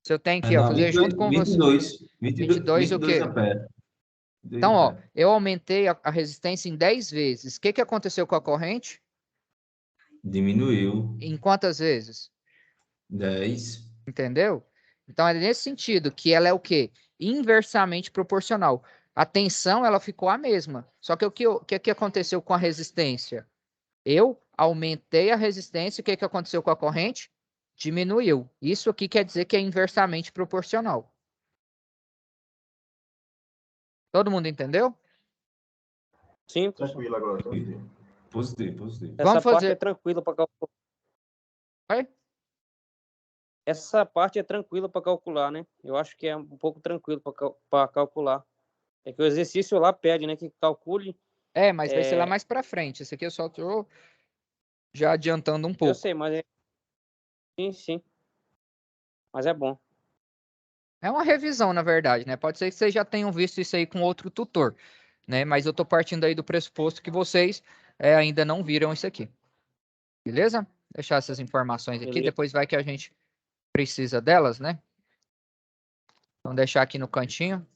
Se eu tenho que ó, fazer junto com você. 22 o quê? amperes. Então, ó, eu aumentei a resistência em 10 vezes. O que aconteceu com a corrente? Diminuiu. Em quantas vezes? 10. Entendeu? Então, é nesse sentido que ela é o quê? Inversamente proporcional. A tensão, ela ficou a mesma. Só que o que aconteceu com a resistência? Eu aumentei a resistência, o que aconteceu com a corrente? Diminuiu. Isso aqui quer dizer que é inversamente proporcional. Todo mundo entendeu? Sim, Tranquilo agora. Tranquilo. Positivo, positivo. Essa Vamos parte fazer. é tranquila para calcular. Oi? Essa parte é tranquila para calcular, né? Eu acho que é um pouco tranquilo para calcular. É que o exercício lá pede, né? Que calcule. Mas vai ser lá mais para frente. Esse aqui eu só tô já adiantando um Eu pouco. sei, mas sim, sim. Mas é bom. É uma revisão, na verdade, né? Pode ser que vocês já tenham visto isso aí com outro tutor, né? Mas eu tô partindo aí do pressuposto que vocês ainda não viram isso aqui. Beleza? Deixar essas informações aqui, Beleza. depois vai que a gente precisa delas, né? Vamos deixar aqui no cantinho.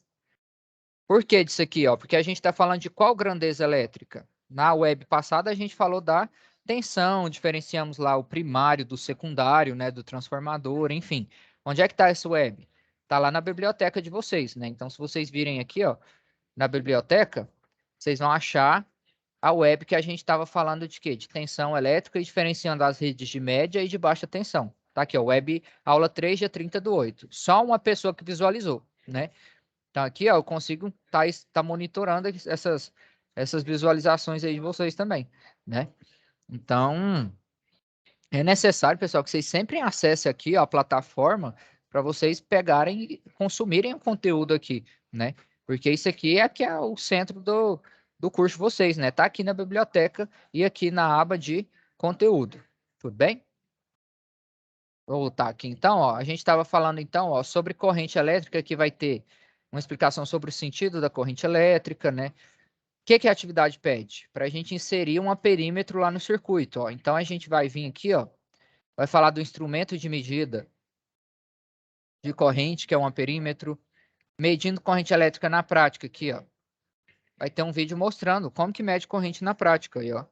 Por que disso aqui, ó? Porque a gente está falando de qual grandeza elétrica? Na web passada a gente falou da tensão, diferenciamos lá o primário do secundário, né? Do transformador, enfim. Onde é que está essa web? Está lá na biblioteca de vocês, né? Então, se vocês virem aqui, ó, na biblioteca, vocês vão achar a web que a gente estava falando de quê? De tensão elétrica e diferenciando as redes de média e de baixa tensão. Tá aqui, ó, web aula 3, dia 30/8. Só uma pessoa que visualizou, né? Então aqui, ó, eu consigo tá monitorando essas visualizações aí de vocês também, né? Então, é necessário, pessoal, que vocês sempre acessem aqui, ó, a plataforma para vocês pegarem e consumirem o conteúdo aqui, né? Porque isso aqui é que é o centro do curso de vocês, né? Tá aqui na biblioteca e aqui na aba de conteúdo. Tudo bem? Vou voltar aqui então, ó. A gente estava falando então, ó, sobre corrente elétrica, que vai ter uma explicação sobre o sentido da corrente elétrica, né? O que a atividade pede? Para a gente inserir um perímetro lá no circuito, ó. Então a gente vai vir aqui, ó, vai falar do instrumento de medida de corrente, que é um amperímetro, medindo corrente elétrica na prática aqui, ó. Vai ter um vídeo mostrando como que mede corrente na prática aí, ó.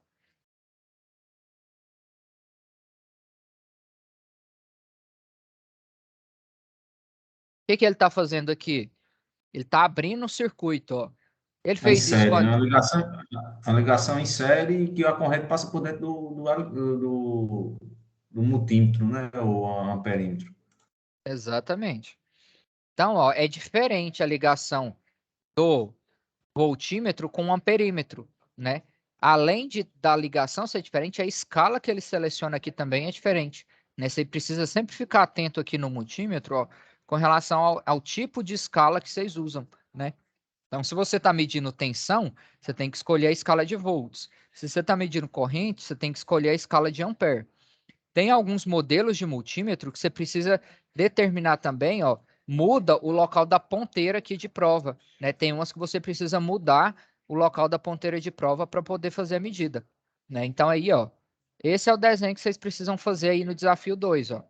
O que ele está fazendo aqui? Ele está abrindo o circuito, ó. Ele Em fez isso série, né? quando... Uma ligação em série que a corrente passa por dentro do multímetro, né? Ou amperímetro. Exatamente. Então, ó, é diferente a ligação do voltímetro com o amperímetro, né? Além da ligação ser diferente, a escala que ele seleciona aqui também é diferente, né? Você precisa sempre ficar atento aqui no multímetro, ó, com relação ao tipo de escala que vocês usam, né? Então, se você está medindo tensão, você tem que escolher a escala de volts. Se você está medindo corrente, você tem que escolher a escala de ampere. Tem alguns modelos de multímetro que você precisa determinar também, ó, muda o local da ponteira aqui de prova, né? Tem umas que você precisa mudar o local da ponteira de prova para poder fazer a medida, né? Então aí, ó, esse é o desenho que vocês precisam fazer aí no desafio 2, ó,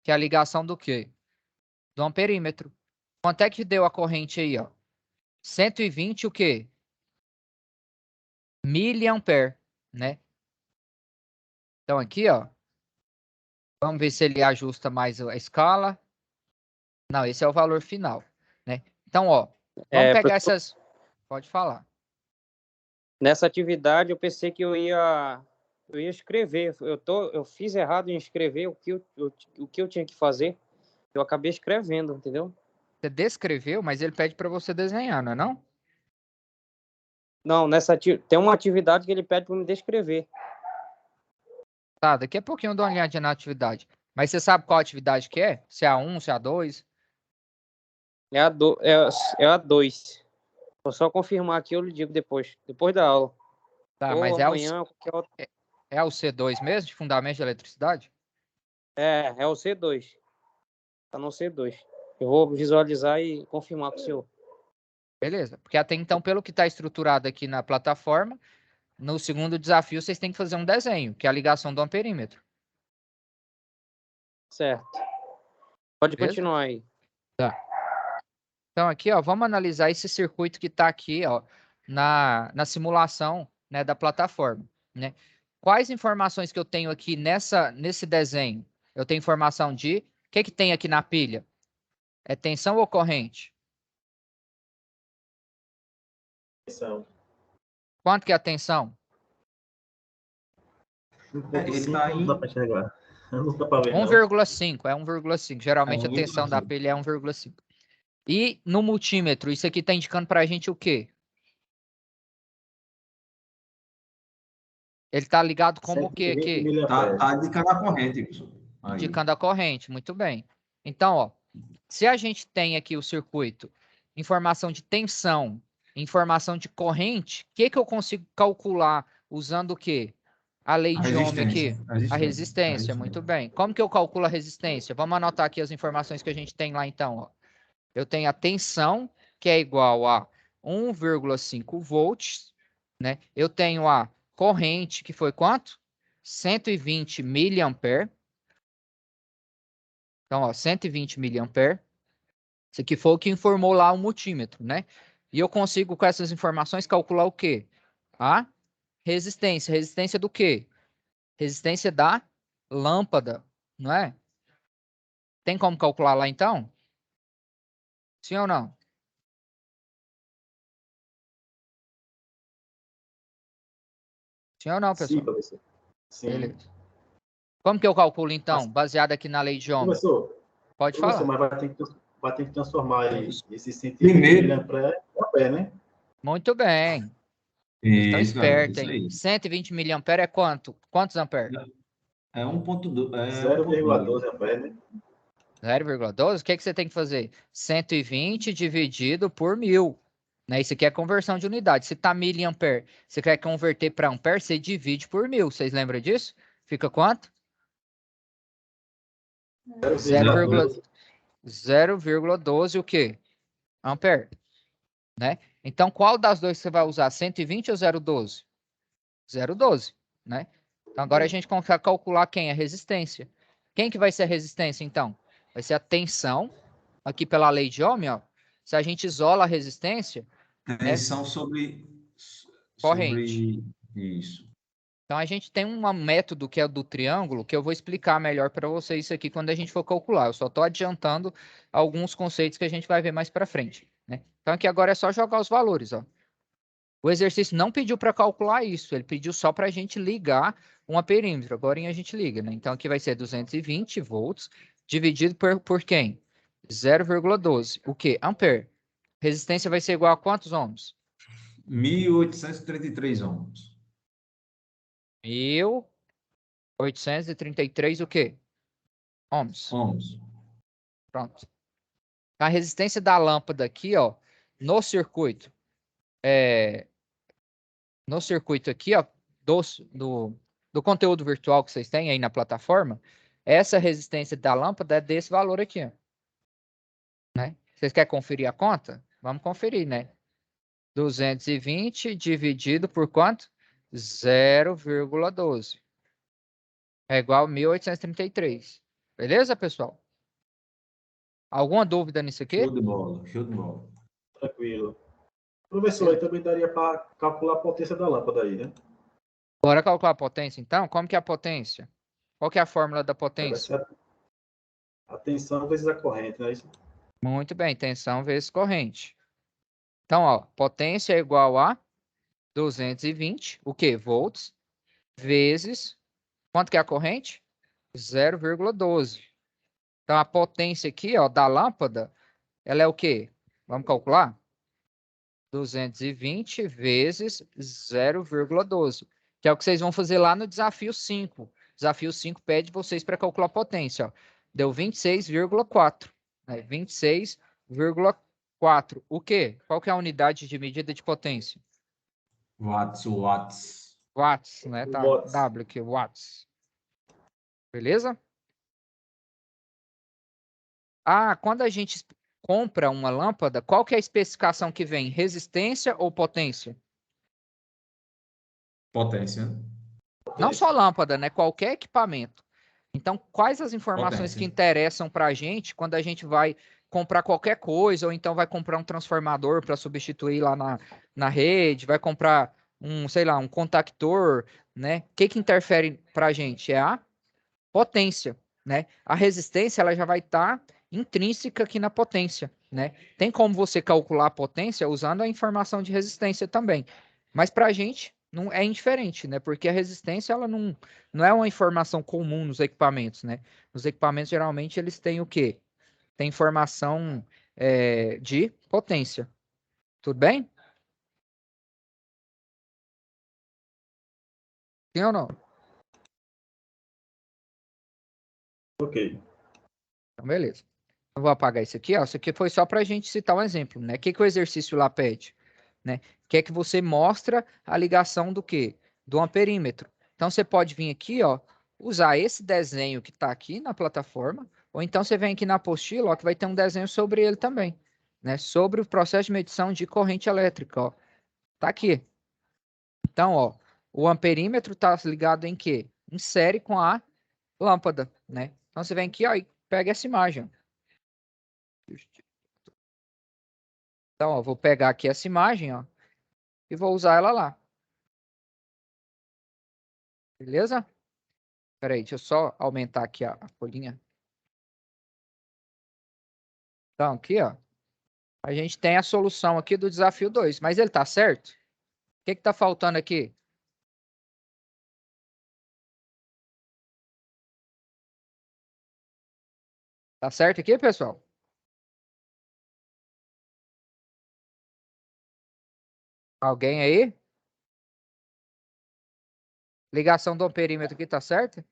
que é a ligação do quê? Do amperímetro. Quanto é que deu a corrente aí, ó? 120 o quê? Miliampere, né? Então aqui, ó, vamos ver se ele ajusta mais a escala. Não, esse é o valor final, né? Então, ó, vamos pegar Professor, essas... Pode falar. nessa atividade eu pensei que eu ia escrever. Eu fiz errado em escrever o que eu tinha que fazer. Eu acabei escrevendo, entendeu? Você descreveu, mas ele pede para você desenhar, não é não? Não, tem uma atividade que ele pede para me descrever. Tá, daqui a pouquinho eu dou uma olhadinha na atividade. Mas você sabe qual atividade que é? Se é a 1, se é a 2? É a 2. Vou só confirmar aqui, eu lhe digo depois da aula. Tá, Ou mas amanhã, qualquer outro. é o C2 mesmo, de fundamento de eletricidade? É o C2. Tá no C2. Eu vou visualizar e confirmar com o senhor. Beleza, porque até então, pelo que está estruturado aqui na plataforma, no segundo desafio vocês têm que fazer um desenho, que é a ligação do amperímetro. Certo. Pode Beleza? continuar aí. Tá. Então aqui, ó, vamos analisar esse circuito que está aqui, ó, na simulação, né, da plataforma, né? Quais informações que eu tenho aqui nesse desenho? Eu tenho informação de... O que tem aqui na pilha? É tensão ou corrente? Tensão. Quanto que é a tensão? Ele tá Não dá em para enxergar. Não dá para ver, não. 1,5, é 1,5. Geralmente a tensão da 1,5. pilha é 1,5. E no multímetro, isso aqui está indicando para a gente o quê? Ele está ligado como o quê 120 aqui? miliamperes. Tá indicando a corrente, professor. Aí. Indicando a corrente, muito bem. Então, ó, se a gente tem aqui o circuito, informação de tensão, informação de corrente, o que eu consigo calcular usando o quê? A lei A de Ohm aqui? resistência. A resistência, muito bem. Como que eu calculo a resistência? Vamos anotar aqui as informações que a gente tem lá, então. Ó. Eu tenho a tensão, que é igual a 1,5 volts, né? Eu tenho a corrente, que foi quanto? 120 miliampere. Então, ó, 120 miliampere. Isso aqui foi o que informou lá o multímetro, né? E eu consigo, com essas informações, calcular o quê? A resistência. Resistência do quê? Resistência da lâmpada, não é? Tem como calcular lá, então? Sim ou não? Sim ou não, Sim, pessoal? professor. Sim. Beleza. Como que eu calculo, então? Mas, Baseado aqui na lei de Ohm? Pode professor, falar. mas vai ter que transformar aí esses 120 Primeiro. miliamperes em ampere, né? Muito bem. Vocês estão Isso, galera, espertos, isso hein? aí. 120 miliampere é quanto? Quantos amperes? É 1.2. 0,12 ampere, né? 0,12? O que você tem que fazer? 120 dividido por 1000. Né? Isso aqui é conversão de unidade. Se está miliampere, você quer converter para ampere, você divide por 1000. Vocês lembram disso? Fica quanto? 0,12 o quê? Ampere. Né? Então, qual das duas você vai usar? 120 ou 0,12? 0,12. Né? Então, agora a gente consegue calcular quem? A resistência. Quem que vai ser a resistência, então? Vai ser a tensão, aqui pela lei de Ohm, ó. Se a gente isola a resistência, né? Tensão sobre Corrente. isso. Então, a gente tem um método que é o do triângulo, que eu vou explicar melhor para vocês isso aqui quando a gente for calcular. Eu só estou adiantando alguns conceitos que a gente vai ver mais para frente. Né? Então, aqui agora é só jogar os valores. Ó. O exercício não pediu para calcular isso, ele pediu só para a gente ligar uma perímetro. Agora a gente liga. Né? Então, aqui vai ser 220 volts dividido por quem? 0,12. O quê? Ampere. Resistência vai ser igual a quantos ohms? 1.833 ohms. 1.833 o quê? Ohms. Pronto. A resistência da lâmpada aqui, ó, no circuito aqui, ó, do conteúdo virtual que vocês têm aí na plataforma, essa resistência da lâmpada é desse valor aqui, ó, né? Vocês querem conferir a conta? Vamos conferir, né? 220 dividido por quanto? 0,12. É igual a 1.833. Beleza, pessoal? Alguma dúvida nisso aqui? Show de bola, show de bola. Tranquilo. Professor, aí também daria para calcular a potência da lâmpada aí, né? Bora calcular a potência, então? Como que é a potência? Qual que é a fórmula da Vai potência? ser a tensão vezes a corrente, né? Muito bem, tensão vezes corrente. Então, ó, potência é igual a 220, o quê? Volts, vezes, quanto que é a corrente? 0,12. Então, a potência aqui, ó, da lâmpada, ela é o quê? Vamos calcular? 220 vezes 0,12, que é o que vocês vão fazer lá no desafio 5. Desafio 5 pede vocês para calcular a potência. Ó. Deu 26,4. Né? 26,4. O quê? Qual que é a unidade de medida de potência? Watts. Watts, né? Tá, Watts. W aqui, watts. Beleza? Ah, quando a gente compra uma lâmpada, qual que é a especificação que vem? Resistência ou potência? Potência. Não só lâmpada, né? Qualquer equipamento. Então, quais as informações que Potência. interessam para a gente quando a gente vai comprar qualquer coisa, ou então vai comprar um transformador para substituir lá na rede, vai comprar sei lá, um contactor, né? O que interfere para a gente? É a potência, né? A resistência, ela já vai estar intrínseca aqui na potência, né? Tem como você calcular a potência usando a informação de resistência também. Mas para a gente não é indiferente, né? Porque a resistência ela não é uma informação comum nos equipamentos, né? Nos equipamentos geralmente eles têm o quê? Tem informação de potência. Tudo bem? Sim ou não? Ok. Então, beleza. Eu vou apagar isso aqui, ó. Isso aqui foi só para a gente citar um exemplo, né? O que o exercício lá pede? Né? Quer que você mostre a ligação do quê? Do amperímetro. Então, você pode vir aqui, ó, usar esse desenho que está aqui na plataforma, ou então você vem aqui na apostila, ó, que vai ter um desenho sobre ele também, né? Sobre o processo de medição de corrente elétrica, ó. Tá aqui. Então, ó, o amperímetro está ligado em quê? Em série com a lâmpada, né? Então, você vem aqui, ó, e pega essa imagem. Então, ó, vou pegar aqui essa imagem, ó, e vou usar ela lá. Beleza? Espera aí, deixa eu só aumentar aqui a folhinha. Então, aqui, ó, a gente tem a solução aqui do desafio 2, mas ele tá certo? O que que tá faltando aqui? Tá certo aqui, pessoal? Alguém aí? Ligação do amperímetro aqui tá certa?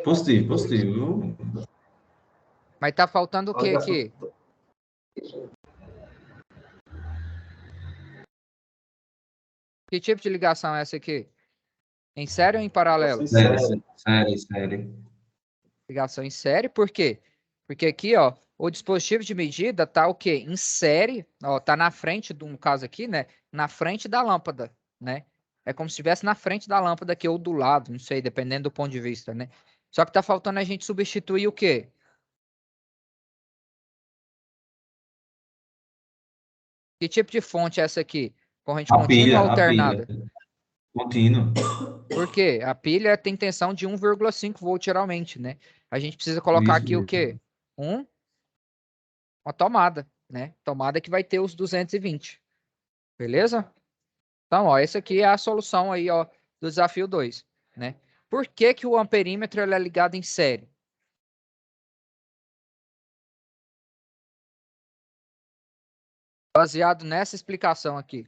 Positivo, positivo. Mas tá faltando o A que ligação- aqui? Que tipo de ligação é essa aqui? Em série ou em paralelo? Ligação em série. Série. Ligação em série, por quê? Porque aqui, ó, o dispositivo de medida tá o quê? Em série, ó, tá na frente, no caso aqui, né? Na frente da lâmpada, né? É como se estivesse na frente da lâmpada aqui ou do lado, não sei, dependendo do ponto de vista, né? Só que tá faltando a gente substituir o quê? Que tipo de fonte é essa aqui? Corrente contínua ou A pilha. alternada? Contínuo. Por quê? A pilha tem tensão de 1,5 volt geralmente, né? A gente precisa colocar Isso aqui o mesmo. quê? Uma tomada, né? Tomada que vai ter os 220. Beleza? Então, ó, essa aqui é a solução aí, ó, do desafio 2, né? Por que que o amperímetro ele é ligado em série? Baseado nessa explicação aqui.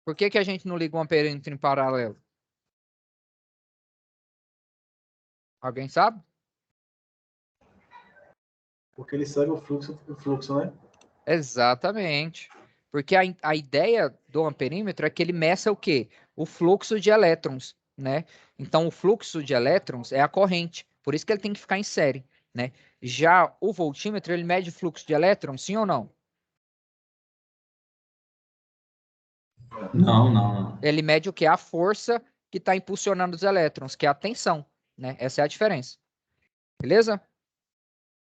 Por que que a gente não liga o amperímetro em paralelo? Alguém sabe? Porque ele segue o fluxo, né? Exatamente. Porque a ideia do amperímetro é que ele meça o quê? O fluxo de elétrons, né? Então, o fluxo de elétrons é a corrente. Por isso que ele tem que ficar em série, né? Já o voltímetro, ele mede o fluxo de elétrons, sim ou não? Não. Ele mede o que? A força que está impulsionando os elétrons, que é a tensão, né? Essa é a diferença. Beleza?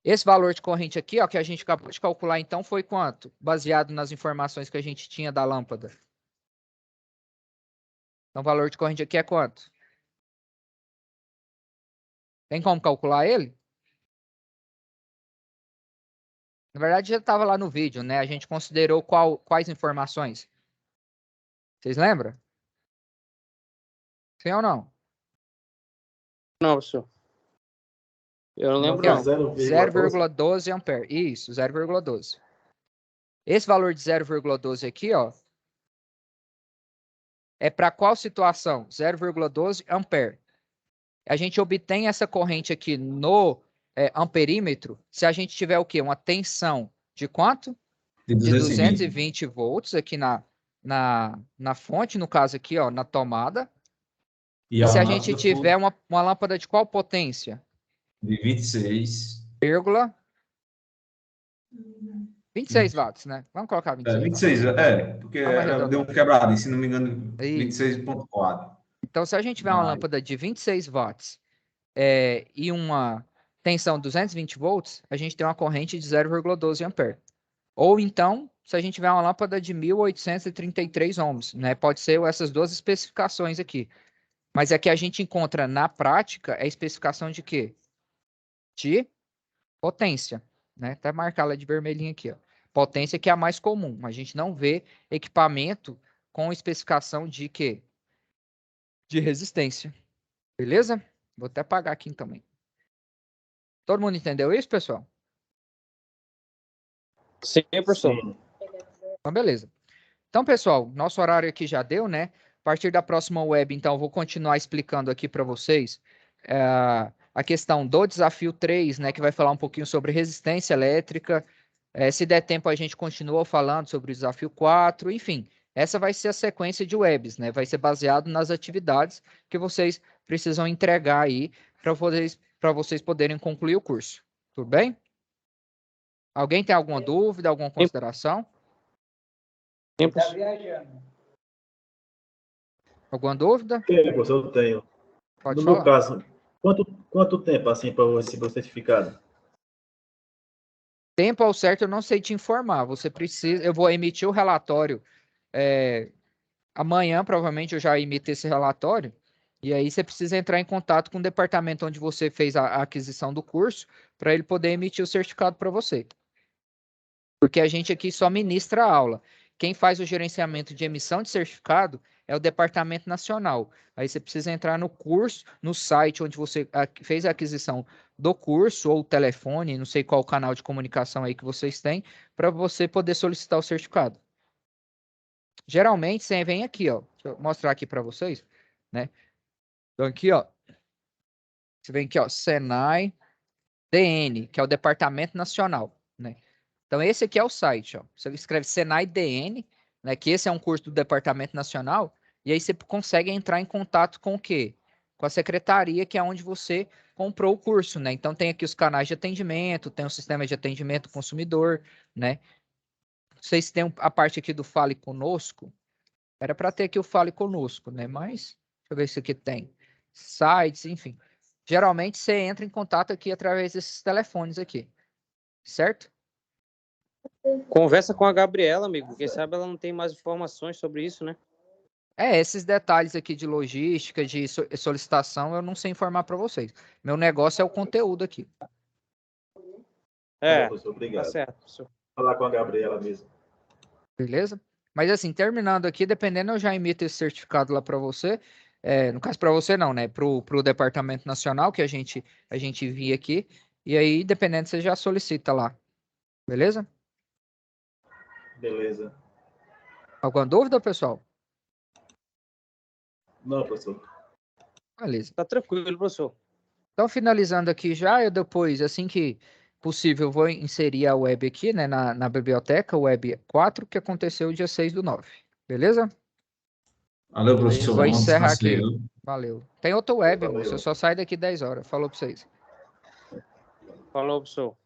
Esse valor de corrente aqui, ó, que a gente acabou de calcular, então, foi quanto? Baseado nas informações que a gente tinha da lâmpada. Então, o valor de corrente aqui é quanto? Tem como calcular ele? Na verdade, já estava lá no vídeo, né? A gente considerou quais informações? Vocês lembram? Sim ou não? Não, professor. Eu não lembro, Aqui, ó, não. 0,12. 0,12 ampere. Isso, 0,12. Esse valor de 0,12 aqui, ó, é para qual situação? 0,12 ampere. A gente obtém essa corrente aqui no amperímetro se a gente tiver o quê? Uma tensão de quanto? De De 220. 220 volts aqui na fonte, no caso aqui, ó, na tomada. E E a se a gente lâmpada tiver uma lâmpada de qual potência? de 26. Vírgula 26 watts, né? Vamos colocar 26 watts. 26, porque Vamos deu um arredondar. quebrado, se não me engano, Isso. 26,4. Então, se a gente tiver uma Mas, lâmpada de 26 watts e uma tensão 220 volts, a gente tem uma corrente de 0,12 ampere. Ou então, se a gente tiver uma lâmpada de 1833 ohms, né? Pode ser essas duas especificações aqui. Mas é que a gente encontra na prática é a especificação de quê? De potência, né? Até marcar ela de vermelhinho aqui, ó. Potência que é a mais comum. A gente não vê equipamento com especificação de quê? De resistência. Beleza? Vou até apagar aqui também. Todo mundo entendeu isso, pessoal? Sim, professor. Sim. Então, beleza. Então, pessoal, nosso horário aqui já deu, né? A partir da próxima web, então, eu vou continuar explicando aqui para vocês a questão do desafio 3, né? Que vai falar um pouquinho sobre resistência elétrica. Se der tempo, a gente continua falando sobre o desafio 4, enfim. Essa vai ser a sequência de webs, né? Vai ser baseado nas atividades que vocês precisam entregar aí para vocês poderem concluir o curso. Tudo bem? Alguém tem alguma dúvida, alguma consideração? Tempos. Alguma dúvida? Professor, eu tenho. Pode No falar. meu caso, quanto tempo assim para receber o certificado? Tempo ao certo eu não sei te informar. Você precisa. Eu vou emitir o relatório amanhã, provavelmente eu já emito esse relatório. E aí você precisa entrar em contato com o departamento onde você fez a aquisição do curso para ele poder emitir o certificado para você. Porque a gente aqui só ministra a aula. Quem faz o gerenciamento de emissão de certificado é o Departamento Nacional. Aí você precisa entrar no curso, no site onde você fez a aquisição do curso, ou telefone, não sei qual canal de comunicação aí que vocês têm, para você poder solicitar o certificado. Geralmente, você vem aqui, ó. Deixa eu mostrar aqui para vocês, né? Então, aqui, ó. Você vem aqui, ó, Senai DN, que é o Departamento Nacional, né? Então, esse aqui é o site, ó. Você escreve Senai DN, né? Que esse é um curso do Departamento Nacional, e aí você consegue entrar em contato com o quê? Com a secretaria, que é onde você comprou o curso, né? Então, tem aqui os canais de atendimento, tem o sistema de atendimento ao consumidor, né? Vocês têm a parte aqui do Fale Conosco. Era para ter aqui o Fale Conosco, né? Mas, deixa eu ver se aqui tem. Sites, enfim. Geralmente, você entra em contato aqui através desses telefones aqui, certo? Conversa com a Gabriela, amigo. Quem sabe ela não tem mais informações sobre isso, né? Esses detalhes aqui de logística, de solicitação, eu não sei informar para vocês. Meu negócio é o conteúdo aqui. Tá bom, professor, obrigado. Tá certo, professor. Vou falar com a Gabriela mesmo. Beleza? Mas assim, terminando aqui, dependendo, eu já emito esse certificado lá para você. No caso, para você não, né? Para o Departamento Nacional, que a gente envia aqui. E aí, dependendo, você já solicita lá. Beleza? Beleza. Alguma dúvida, pessoal? Não, professor. Beleza. Tá tranquilo, professor. Então, finalizando aqui já, eu depois, assim que possível, vou inserir a web aqui, né, na biblioteca, web 4, que aconteceu dia 6/9. Beleza? Valeu, professor. Vou Vamos encerrar descansar aí, aqui. viu? Valeu. Tem outra web, Valeu. moço. Eu só saio daqui 10 horas. Falou para vocês. Falou, professor.